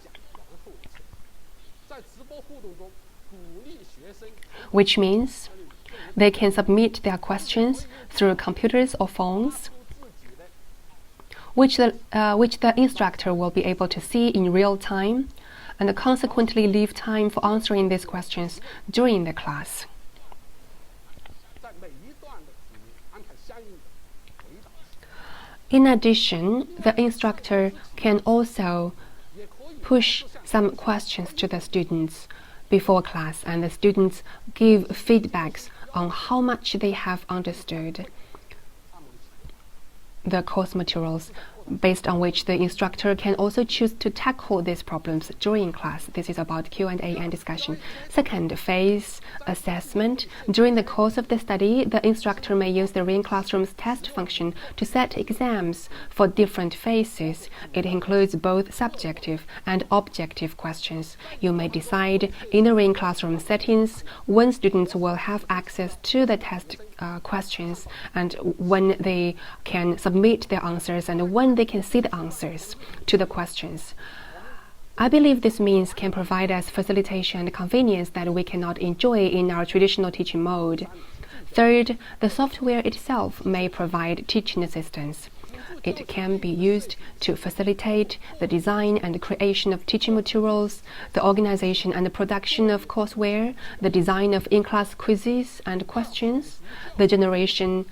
which means they can submit their questions through computers or phones, which the instructor will be able to see in real time, and consequently leave time for answering these questions during the class. In addition, the instructor can also push some questions to the students before class, and the students give feedbacks on how much they have understood the course materials, based on which the instructor can also choose to tackle these problems during class. This is about Q&A and discussion. Second, phase assessment. During the course of the study, the instructor may use the Ring Classroom's test function to set exams for different phases. It includes both subjective and objective questions. You may decide in the Ring Classroom settings when students will have access to the test questions, and when they can submit their answers, and when they can see the answers to the questions. I believe this means can provide us facilitation and convenience that we cannot enjoy in our traditional teaching mode. Third, the software itself may provide teaching assistance. It can be used to facilitate the design and creation of teaching materials, the organization and the production of courseware, the design of in-class quizzes and questions, the generation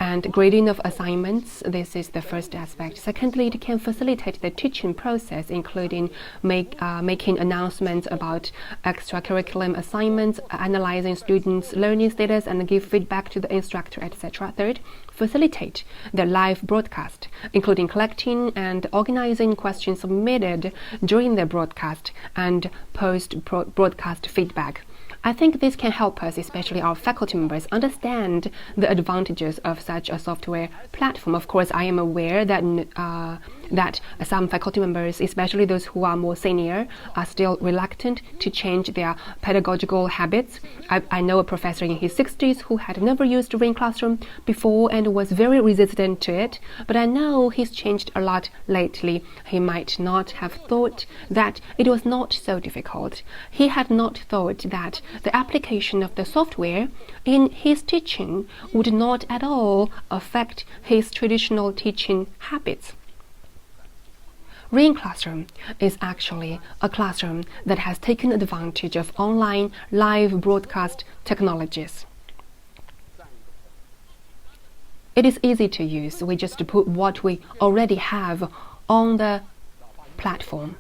and grading of assignments. This is the first aspect. Secondly, it can facilitate the teaching process, including making announcements about extracurricular assignments, analyzing students' learning status, and give feedback to the instructor, etc. Third, facilitate the live broadcast, including collecting and organizing questions submitted during the broadcast and post-broadcast feedback. I think this can help us, especially our faculty members, understand the advantages of such a software platform. Of course, I am aware that some faculty members, especially those who are more senior, are still reluctant to change their pedagogical habits. I know a professor in his 60s who had never used Ring Classroom before and was very resistant to it, but I know he's changed a lot lately. He might not have thought that it was not so difficult. He had not thought that the application of the software in his teaching would not at all affect his traditional teaching habits. Ring Classroom is actually a classroom that has taken advantage of online live broadcast technologies. It is easy to use. We just put what we already have on the platform.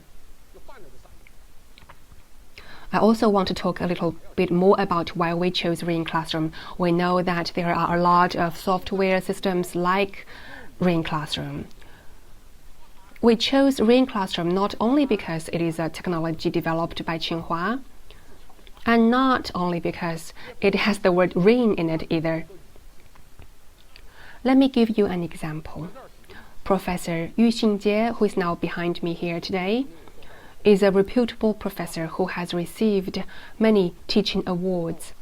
I also want to talk a little bit more about why we chose Ring Classroom. We know that there are a lot of software systems like Ring Classroom. We chose Ring Classroom not only because it is a technology developed by Tsinghua, and not only because it has the word ring in it either. Let me give you an example. Professor Yu Xingjie, who is now behind me here today, is a reputable professor who has received many teaching awards.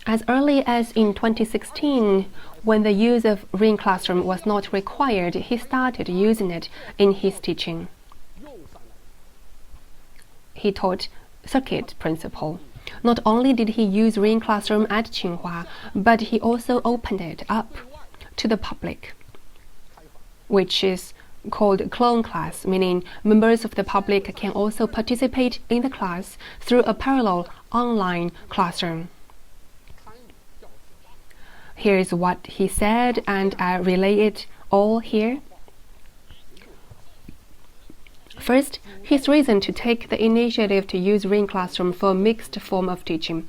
As early as in 2016, when the use of Ring Classroom was not required, he started using it in his teaching. He taught circuit principle. Not only did he use Ring Classroom at Tsinghua, but he also opened it up to the public, which is called clone class, meaning members of the public can also participate in the class through a parallel online classroom. Here's what he said, and I relay it all here. First, his reason to take the initiative to use Ring Classroom for a mixed form of teaching.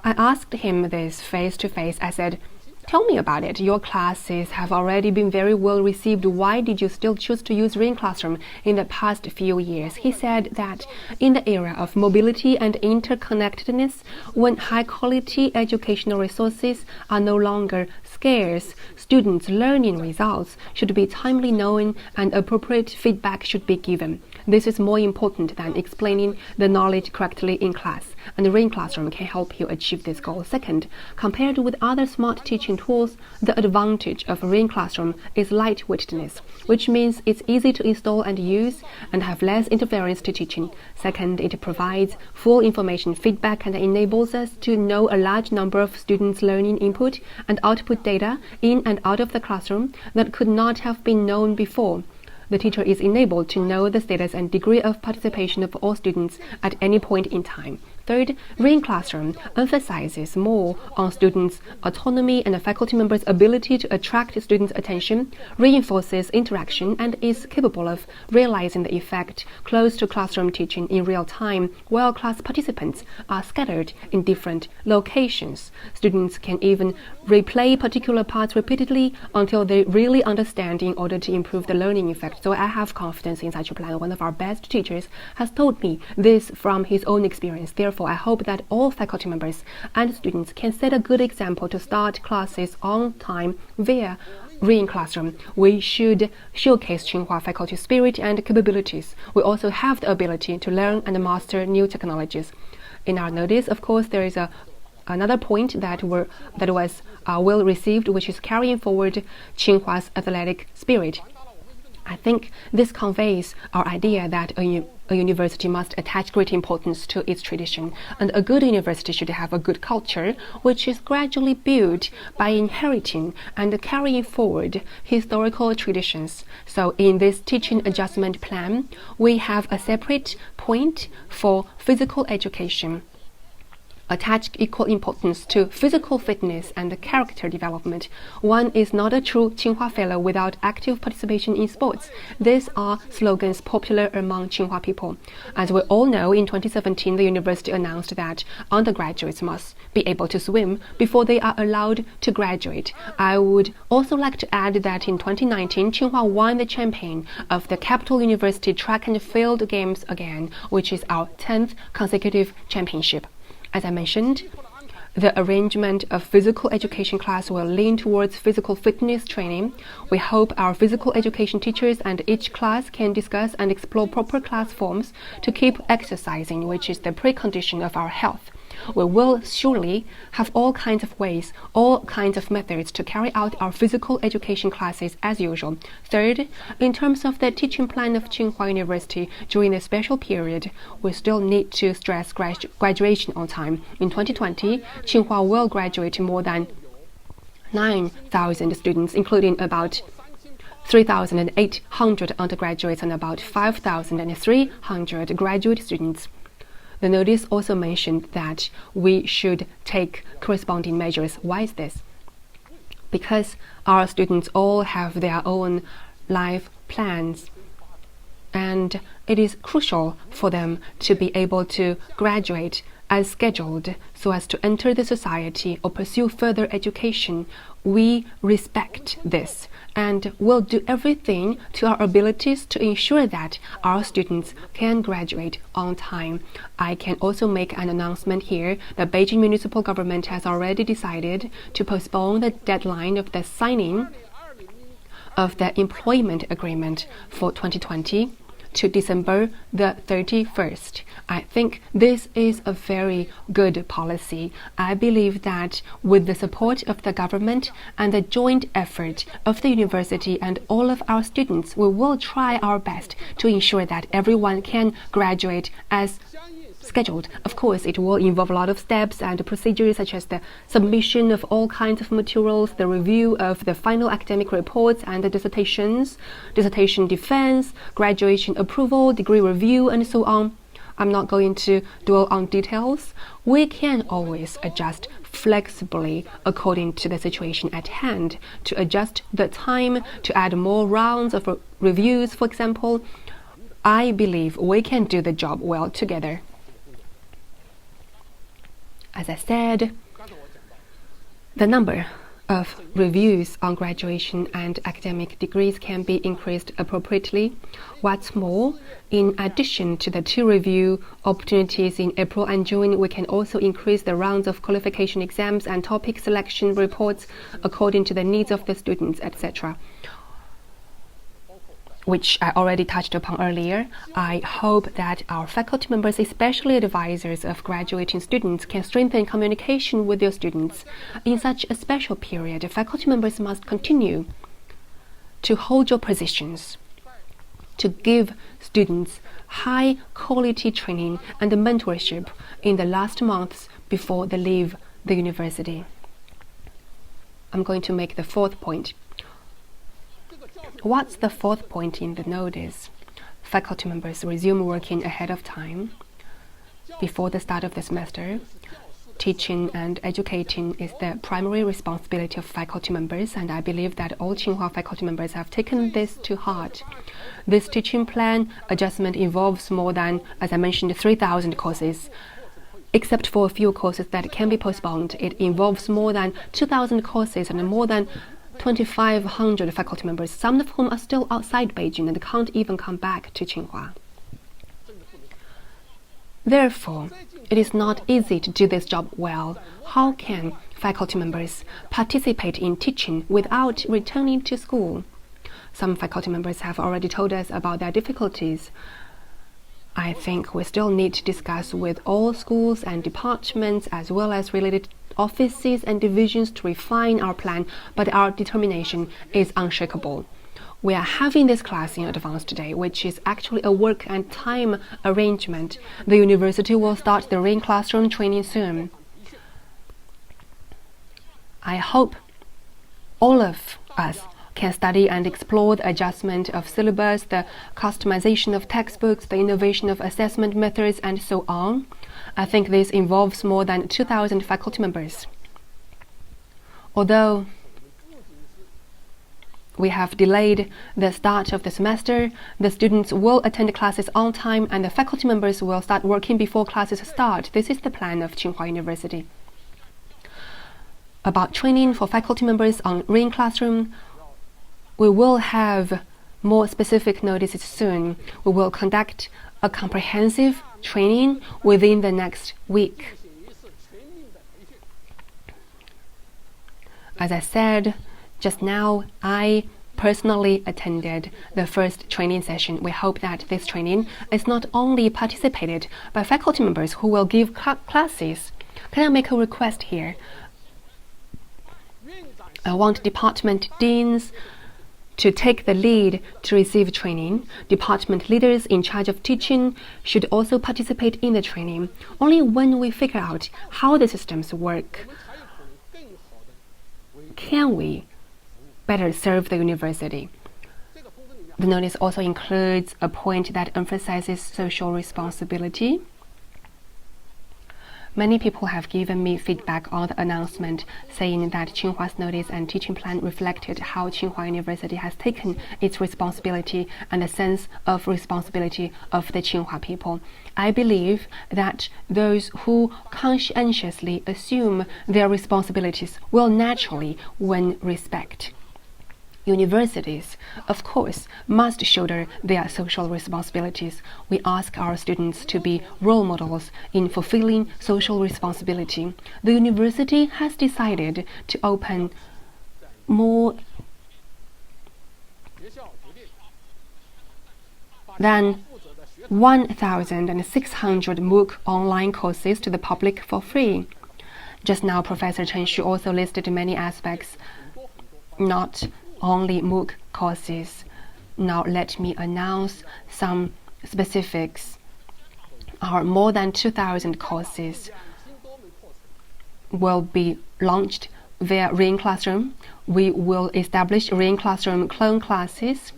I asked him this face to face. I said, "Tell me about it. Your classes have already been very well received. Why did you still choose to use Ring Classroom in the past few years?" He said that in the era of mobility and interconnectedness, when high-quality educational resources are no longer scarce, students' learning results should be timely known and appropriate feedback should be given. This is more important than explaining the knowledge correctly in class, and the Ring Classroom can help you achieve this goal. Second, compared with other smart teaching tools, the advantage of Ring Classroom is lightweightness, which means it's easy to install and use and have less interference to teaching. Second, it provides full information feedback and enables us to know a large number of students' learning input and output data in and out of the classroom that could not have been known before. The teacher is enabled to know the status and degree of participation of all students at any point in time. Third, Ring Classroom emphasizes more on students' autonomy and the faculty members' ability to attract students' attention, reinforces interaction, and is capable of realizing the effect close to classroom teaching in real time while class participants are scattered in different locations. Students can even replay particular parts repeatedly until they really understand in order to improve the learning effect. So I have confidence in such a plan. One of our best teachers has told me this from his own experience. Therefore, I hope that all faculty members and students can set a good example to start classes on time via Ring Classroom. We should showcase Tsinghua faculty spirit and capabilities. We also have the ability to learn and master new technologies. In our notice, of course, there is another point that was well received, which is carrying forward Tsinghua's athletic spirit. I think this conveys our idea that a university must attach great importance to its tradition, and a good university should have a good culture, which is gradually built by inheriting and carrying forward historical traditions. So in this teaching adjustment plan, we have a separate point for physical education. Attach equal importance to physical fitness and character development. One is not a true Tsinghua fellow without active participation in sports. These are slogans popular among Tsinghua people. As we all know, in 2017, the university announced that undergraduates must be able to swim before they are allowed to graduate. I would also like to add that in 2019, Tsinghua won the champion of the Capital University Track and Field Games again, which is our 10th consecutive championship. As I mentioned, the arrangement of physical education class will lean towards physical fitness training. We hope our physical education teachers and each class can discuss and explore proper class forms to keep exercising, which is the precondition of our health. We will surely have all kinds of ways, all kinds of methods to carry out our physical education classes as usual. Third, in terms of the teaching plan of Tsinghua University during the special period, we still need to stress graduation on time. In 2020, Tsinghua will graduate more than 9,000 students, including about 3,800 undergraduates and about 5,300 graduate students. The notice also mentioned that we should take corresponding measures. Why is this? Because our students all have their own life plans, and it is crucial for them to be able to graduate as scheduled so as to enter the society or pursue further education we respect this and will do everything to our abilities to ensure that our students can graduate on time. I can also make an announcement here. The Beijing municipal government has already decided to postpone the deadline of the signing of the employment agreement for 2020 to December the 31st. I think this is a very good policy. I believe that with the support of the government and the joint effort of the university and all of our students, we will try our best to ensure that everyone can graduate as scheduled. Of course, it will involve a lot of steps and procedures such as the submission of all kinds of materials, the review of the final academic reports and the dissertations, dissertation defense, graduation approval, degree review, and so on. I'm not going to dwell on details. We can always adjust flexibly according to the situation at hand, to adjust the time, to add more rounds of reviews, for example. I believe we can do the job well together. As I said, the number of reviews on graduation and academic degrees can be increased appropriately. What's more, in addition to the 2 review opportunities in April and June, we can also increase the rounds of qualification exams and topic selection reports according to the needs of the students, etc., which I already touched upon earlier. I hope that our faculty members, especially advisors of graduating students, can strengthen communication with their students. In such a special period, faculty members must continue to hold your positions, to give students high-quality training and mentorship in the last months before they leave the university. I'm going to make the 4th point. What's the 4th point in the notice? Faculty members resume working ahead of time before the start of the semester. Teaching and educating is the primary responsibility of faculty members, and I believe that all Tsinghua faculty members have taken this to heart. This teaching plan adjustment involves more than, as I mentioned, 3,000 courses. Except for a few courses that can be postponed, it involves more than 2,000 courses and more than 2,500 faculty members, some of whom are still outside Beijing and can't even come back to Tsinghua. Therefore, it is not easy to do this job well. How can faculty members participate in teaching without returning to school? Some faculty members have already told us about their difficulties. I think we still need to discuss with all schools and departments as well as related offices and divisions to refine our plan, but our determination is unshakable. We are having this class in advance today, which is actually a work and time arrangement. The university will start the in-classroom training soon. I hope all of us can study and explore the adjustment of syllabus, the customization of textbooks, the innovation of assessment methods, and so on. I think this involves more than 2,000 faculty members. Although we have delayed the start of the semester, the students will attend classes on time and the faculty members will start working before classes start. This is the plan of Tsinghua University. About training for faculty members on Ring Classroom, we will have more specific notices soon. We will conduct a comprehensive training within the next week. As I said just now, I personally attended the first training session. We hope that this training is not only participated by faculty members who will give classes. Can I make a request here? I want department deans to take the lead to receive training. Department leaders in charge of teaching should also participate in the training. Only when we figure out how the systems work can we better serve the university. The notice also includes a point that emphasizes social responsibility. Many people have given me feedback on the announcement, saying that Tsinghua's notice and teaching plan reflected how Tsinghua University has taken its responsibility and the sense of responsibility of the Tsinghua people. I believe that those who conscientiously assume their responsibilities will naturally win respect. Universities, of course, must shoulder their social responsibilities. We ask our students to be role models in fulfilling social responsibility. The university has decided to open more than 1,600 MOOC online courses to the public for free. Just now, Professor Chen Xu also listed many aspects, not only MOOC courses. Now let me announce some specifics. Our more than 2,000 courses will be launched via Ring Classroom. We will establish Ring Classroom clone classes.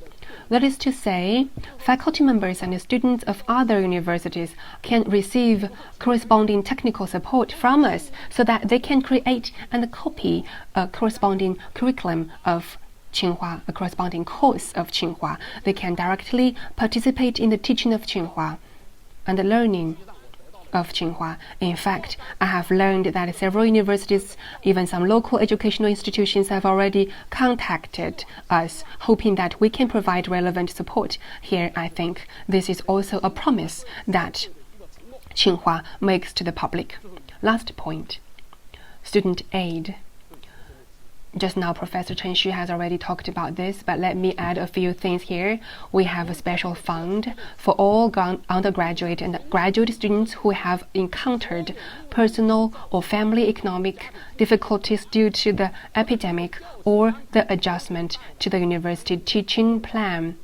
That is to say, faculty members and students of other universities can receive corresponding technical support from us so that they can create and copy a corresponding curriculum of Tsinghua, a corresponding course of Tsinghua. They can directly participate in the teaching of Tsinghua and the learning of Tsinghua. In fact, I have learned that several universities, even some local educational institutions, have already contacted us, hoping that we can provide relevant support. Here, I think this is also a promise that Tsinghua makes to the public. Last point, student aid. Just now, Professor Chen Xu has already talked about this, but let me add a few things here. We have a special fund for all undergraduate and graduate students who have encountered personal or family economic difficulties due to the epidemic or the adjustment to the university teaching plan.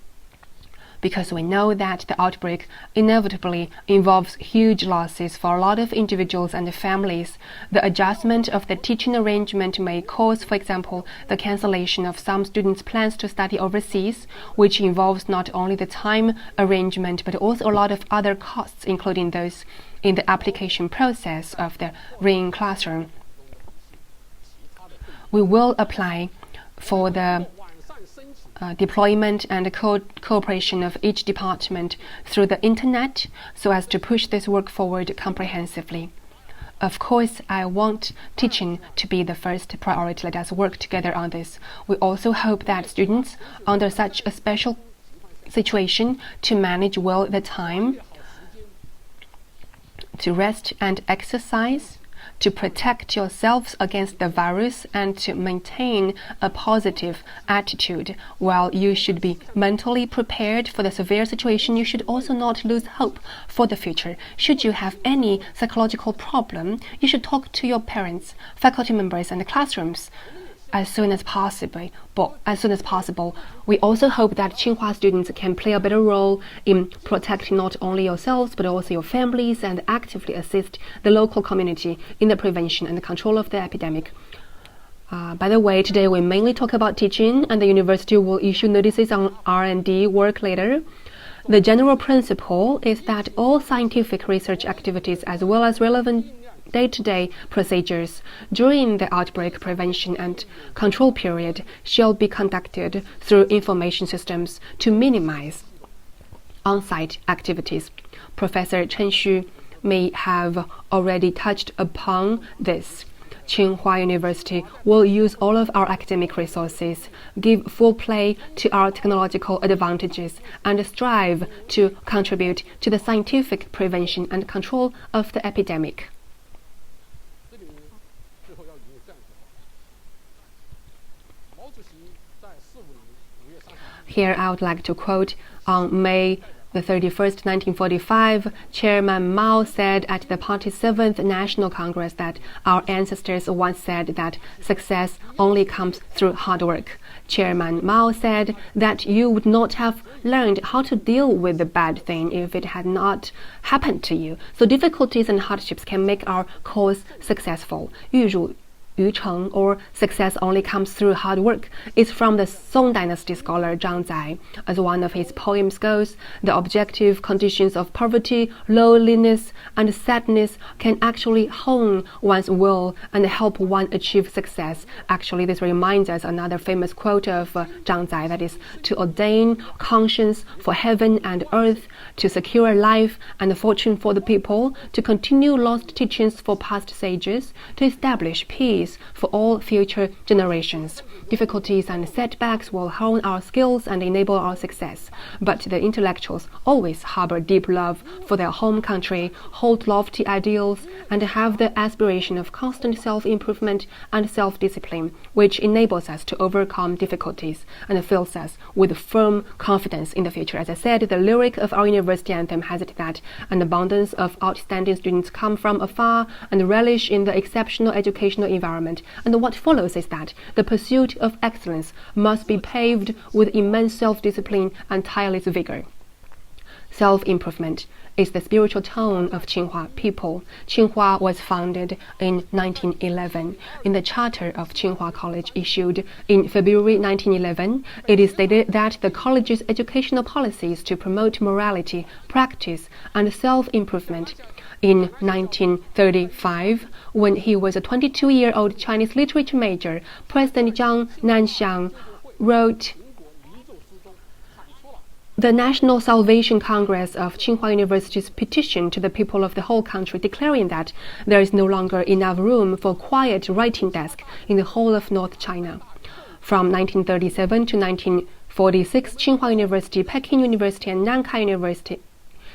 Because we know that the outbreak inevitably involves huge losses for a lot of individuals and families. The adjustment of the teaching arrangement may cause, for example, the cancellation of some students' plans to study overseas, which involves not only the time arrangement but also a lot of other costs, including those in the application process of the Ring Classroom. We will apply for the deployment and cooperation of each department through the internet so as to push this work forward comprehensively. Of course, I want teaching to be the first priority. Let us work together on this. We also hope that students under such a special situation to manage well the time, to rest and exercise, to protect yourselves against the virus, and to maintain a positive attitude. While you should be mentally prepared for the severe situation, you should also not lose hope for the future. Should you have any psychological problem, you should talk to your parents, faculty members, and the classrooms as soon as possible. We also hope that Tsinghua students can play a better role in protecting not only yourselves but also your families and actively assist the local community in the prevention and the control of the epidemic. By the way, today we mainly talk about teaching, and the university will issue notices on R&D work later. The general principle is that all scientific research activities as well as relevant day-to-day procedures during the outbreak prevention and control period shall be conducted through information systems to minimize on-site activities. Professor Chen Xu may have already touched upon this. Tsinghua University will use all of our academic resources, give full play to our technological advantages, and strive to contribute to the scientific prevention and control of the epidemic. Here I would like to quote on May the 31st, 1945, Chairman Mao said at the party's 7th National Congress that our ancestors once said that success only comes through hard work. Chairman Mao said that you would not have learned how to deal with the bad thing if it had not happened to you. So difficulties and hardships can make our cause successful. Yu Cheng, or success only comes through hard work, is from the Song Dynasty scholar Zhang Zai. As one of his poems goes, the objective conditions of poverty, loneliness, and sadness can actually hone one's will and help one achieve success. Actually, this reminds us another famous quote of Zhang Zai, that is, to ordain conscience for heaven and earth, to secure life and fortune for the people, to continue lost teachings for past sages, to establish peace for all future generations. Difficulties and setbacks will hone our skills and enable our success. But the intellectuals always harbor deep love for their home country, hold lofty ideals, and have the aspiration of constant self-improvement and self-discipline, which enables us to overcome difficulties and fills us with firm confidence in the future. As I said, the lyric of our university anthem has it that an abundance of outstanding students come from afar and relish in the exceptional educational environment. And what follows is that the pursuit of excellence must be paved with immense self-discipline and tireless vigor. Self-improvement is the spiritual tone of Tsinghua people. Tsinghua was founded in 1911. In the charter of Tsinghua College issued in February 1911, it is stated that the college's educational policy is to promote morality, practice, and self-improvement. In 1935, when he was a 22-year-old Chinese literature major, President Zhang Nanxiang wrote the National Salvation Congress of Tsinghua University's petition to the people of the whole country, declaring that there is no longer enough room for a quiet writing desk in the whole of North China. From 1937 to 1946, Tsinghua University, Peking University, and Nankai University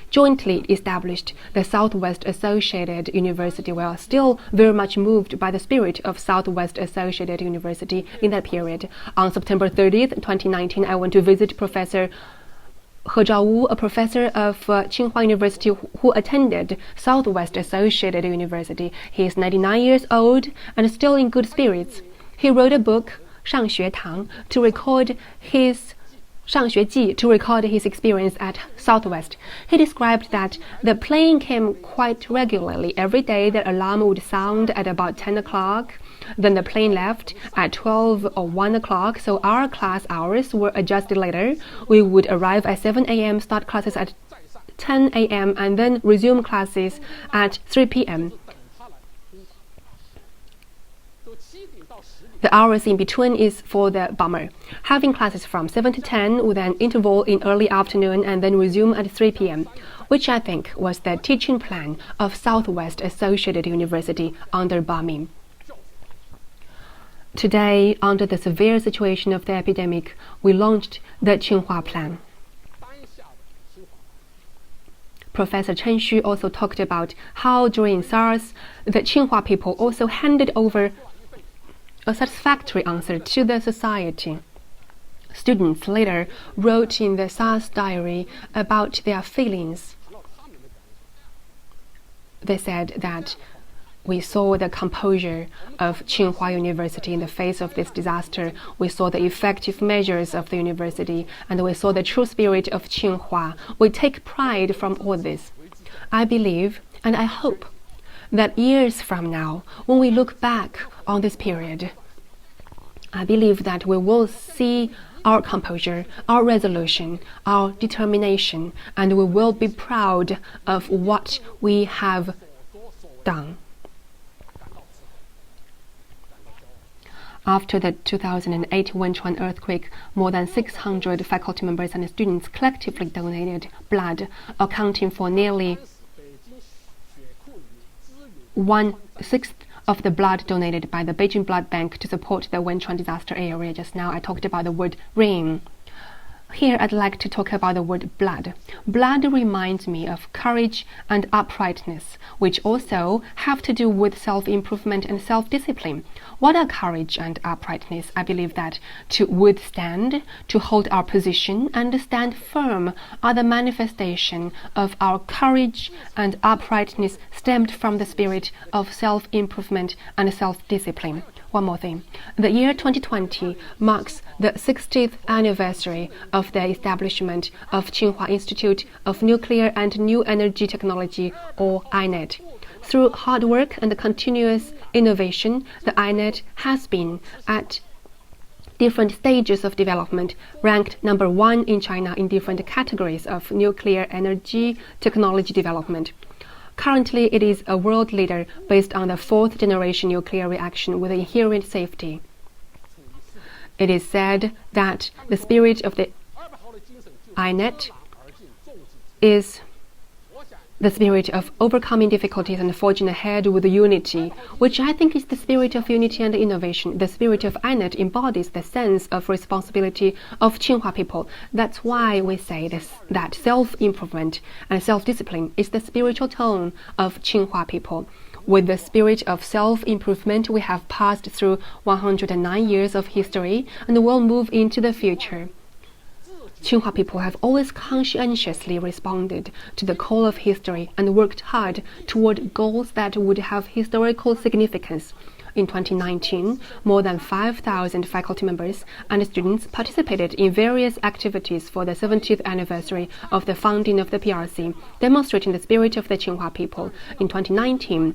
jointly established the Southwest Associated University. We are still very much moved by the spirit of Southwest Associated University in that period. On September 30th, 2019, I went to visit Professor He Zhaowu, a professor of Tsinghua University who attended Southwest Associated University. He is 99 years old and still in good spirits. He wrote a book, 上学堂, to record his 上学记, to record his experience at Southwest. He described that the plane came quite regularly. Every day the alarm would sound at about 10 o'clock. Then the plane left at 12 or 1 o'clock, so our class hours were adjusted later. We would arrive at 7 a.m., start classes at 10 a.m., and then resume classes at 3 p.m. The hours in between is for the bummer. Having classes from 7 to 10 with an interval in early afternoon and then resume at 3 p.m., which I think was the teaching plan of Southwest Associated University under bombing. Today, under the severe situation of the epidemic, we launched the Tsinghua Plan. Professor Chen Xu also talked about how during SARS, the Tsinghua people also handed over a satisfactory answer to the society. Students later wrote in the SARS diary about their feelings. They said that we saw the composure of Tsinghua University in the face of this disaster. We saw the effective measures of the university, and we saw the true spirit of Tsinghua. We take pride from all this. I believe and I hope that years from now, when we look back on this period, I believe that we will see our composure, our resolution, our determination, and we will be proud of what we have done. After the 2008 Wenchuan earthquake, more than 600 faculty members and students collectively donated blood, accounting for nearly 1/6 of the blood donated by the Beijing Blood Bank to support the Wenchuan disaster area. Just now I talked about the word rain. Here I'd like to talk about the word blood. Blood reminds me of courage and uprightness, which also have to do with self-improvement and self-discipline. What are courage and uprightness? I believe that to withstand, to hold our position, and stand firm are the manifestation of our courage and uprightness stemmed from the spirit of self-improvement and self-discipline. One more thing. The year 2020 marks the 60th anniversary of the establishment of Tsinghua Institute of Nuclear and New Energy Technology, or INET. Through hard work and continuous innovation, the INET has been at different stages of development, ranked #1 in China in different categories of nuclear energy technology development. Currently, it is a world leader based on the 4th generation nuclear reaction with inherent safety. It is said that the spirit of the INET is the spirit of overcoming difficulties and forging ahead with unity, which I think is the spirit of unity and innovation. The spirit of INET embodies the sense of responsibility of Tsinghua people. That's why we say this, that self-improvement and self-discipline is the spiritual tone of Tsinghua people. With the spirit of self-improvement, we have passed through 109 years of history and will move into the future. Tsinghua people have always conscientiously responded to the call of history and worked hard toward goals that would have historical significance. In 2019, more than 5,000 faculty members and students participated in various activities for the 70th anniversary of the founding of the PRC, demonstrating the spirit of the Tsinghua people. In 2019,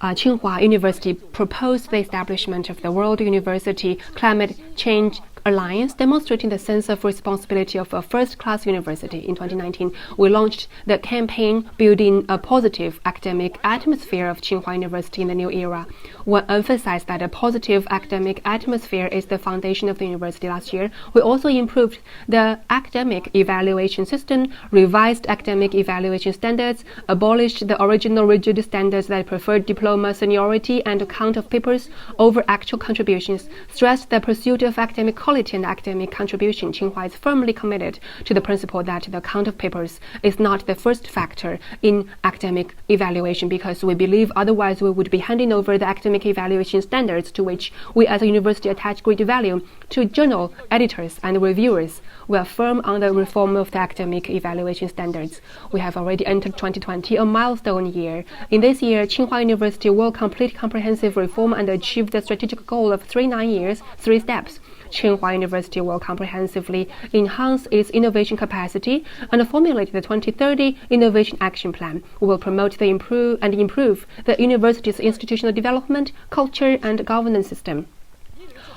Tsinghua University proposed the establishment of the World University Climate Change Alliance, demonstrating the sense of responsibility of a first-class university. In 2019, we launched the campaign Building a Positive Academic Atmosphere of Tsinghua University in the New Era. We emphasized that a positive academic atmosphere is the foundation of the university. Last year, we also improved the academic evaluation system, revised academic evaluation standards, abolished the original rigid standards that preferred diploma seniority and count of papers over actual contributions, stressed the pursuit of academic quality and academic contribution. Tsinghua is firmly committed to the principle that the count of papers is not the first factor in academic evaluation, because we believe otherwise we would be handing over the academic evaluation standards, to which we as a university attach great value, to journal editors and reviewers. We are firm on the reform of the academic evaluation standards. We have already entered 2020, a milestone year. In this year, Tsinghua University will complete comprehensive reform and achieve the strategic goal of 9 years, 3 steps. Tsinghua University will comprehensively enhance its innovation capacity and formulate the 2030 Innovation Action Plan. We will promote the improve the university's institutional development, culture, and governance system.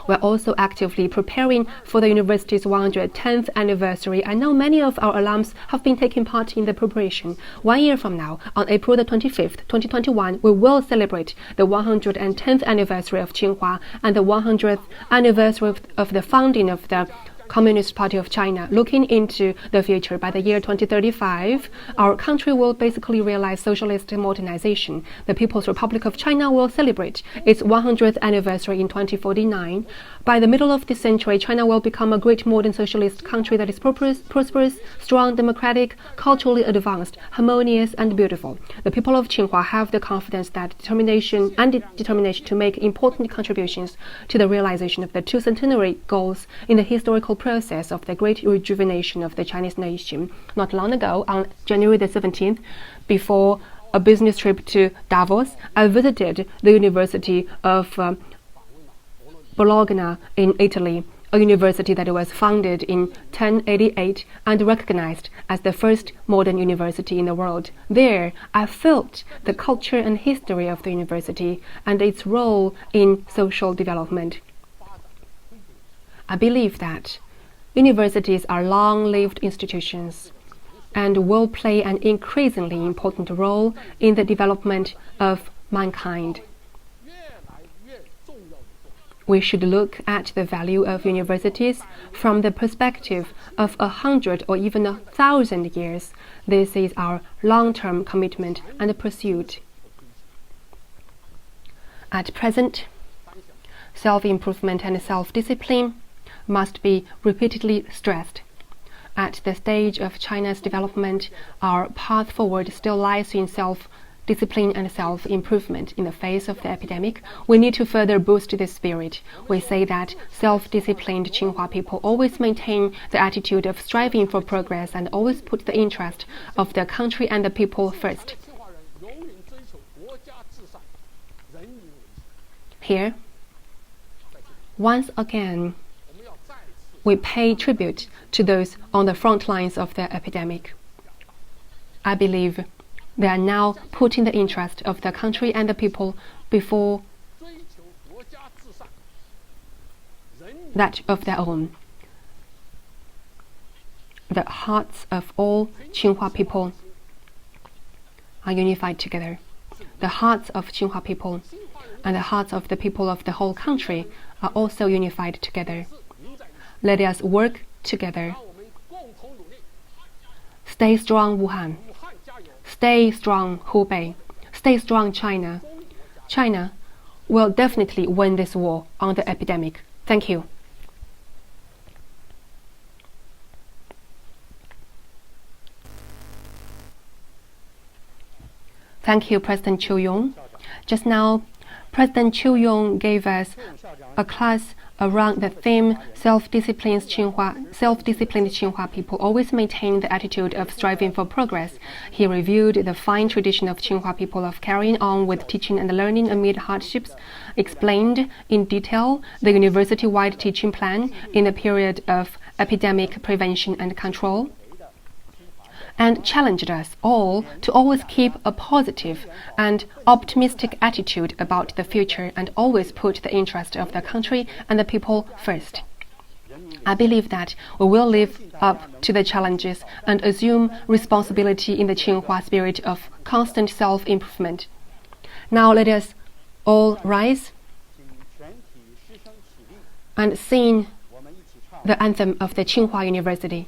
We're also actively preparing for the university's 110th anniversary. I know many of our alums have been taking part in the preparation. 1 year from now, on April the 25th, 2021, we will celebrate the 110th anniversary of Tsinghua and the 100th anniversary of the founding of the Communist Party of China. Looking into the future, by the year 2035, our country will basically realize socialist modernization. The People's Republic of China will celebrate its 100th anniversary in 2049. By the middle of this century, China will become a great modern socialist country that is prosperous, strong, democratic, culturally advanced, harmonious, and beautiful. The people of Tsinghua have the confidence that determination to make important contributions to the realization of the 2 centenary goals in the historical process of the great rejuvenation of the Chinese nation. Not long ago, on January the 17th, before a business trip to Davos, I visited the University of Bologna in Italy, a university that was founded in 1088 and recognized as the first modern university in the world. There, I felt the culture and history of the university and its role in social development. I believe that universities are long-lived institutions and will play an increasingly important role in the development of mankind. We should look at the value of universities from the perspective of 100 or even 1,000 years. This is our long-term commitment and pursuit. At present, self-improvement and self-discipline must be repeatedly stressed. At the stage of China's development, our path forward still lies in self-discipline and self-improvement. In the face of the epidemic, we need to further boost this spirit. We say that self-disciplined Tsinghua people always maintain the attitude of striving for progress and always put the interest of the country and the people first. Here, once again, we pay tribute to those on the front lines of the epidemic. I believe They are now putting the interest of the country and the people before that of their own. The hearts of all Tsinghua people are unified together. The hearts of Tsinghua people and the hearts of the people of the whole country are also unified together. Let us work together. Stay strong, Wuhan. Stay strong, Hubei. Stay strong, China. China will definitely win this war on the epidemic. Thank you. Thank you, President Yong. Just now, President Yong gave us a class around the theme self-disciplined Tsinghua people always maintain the attitude of striving for progress. He reviewed the fine tradition of Tsinghua people of carrying on with teaching and learning amid hardships, explained in detail the university-wide teaching plan in the period of epidemic prevention and control, and challenged us all to always keep a positive and optimistic attitude about the future and always put the interest of the country and the people first. I believe that we will live up to the challenges and assume responsibility in the Tsinghua spirit of constant self-improvement. Now let us all rise and sing the anthem of the Tsinghua University.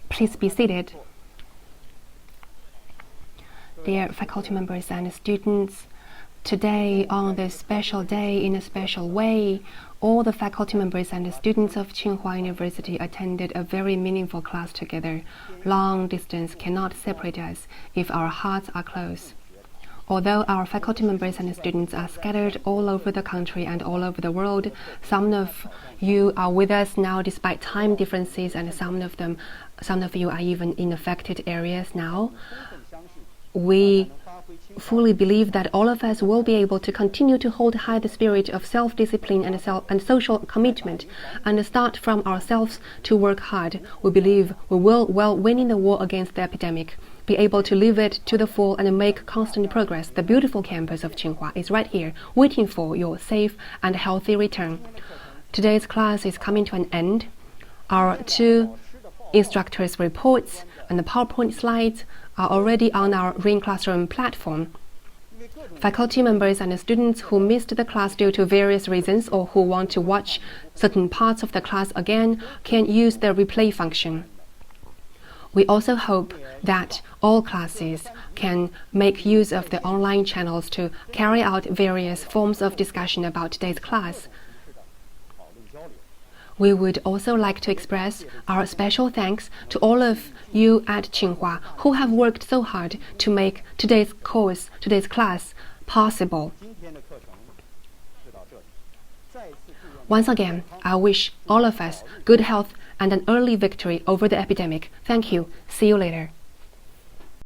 Please be seated. Dear faculty members and students, today on this special day in a special way, all the faculty members and students of Tsinghua University attended a very meaningful class together. Long distance cannot separate us if our hearts are close. Although our faculty members and students are scattered all over the country and all over the world, some of you are with us now despite time differences, and some of you are even in affected areas now. We fully believe that all of us will be able to continue to hold high the spirit of self-discipline and social commitment and start from ourselves to work hard. We believe we will, while winning the war against the epidemic, be able to live it to the full and make constant progress. The beautiful campus of Tsinghua is right here, waiting for your safe and healthy return. Today's class is coming to an end. Our two instructors' reports and the PowerPoint slides are already on our Ring Classroom platform. Faculty members and students who missed the class due to various reasons or who want to watch certain parts of the class again can use the replay function. We also hope that all classes can make use of the online channels to carry out various forms of discussion about today's class. We would also like to express our special thanks to all of you at Tsinghua who have worked so hard to make today's class possible. Once again, I wish all of us good health and an early victory over the epidemic. Thank you. See you later.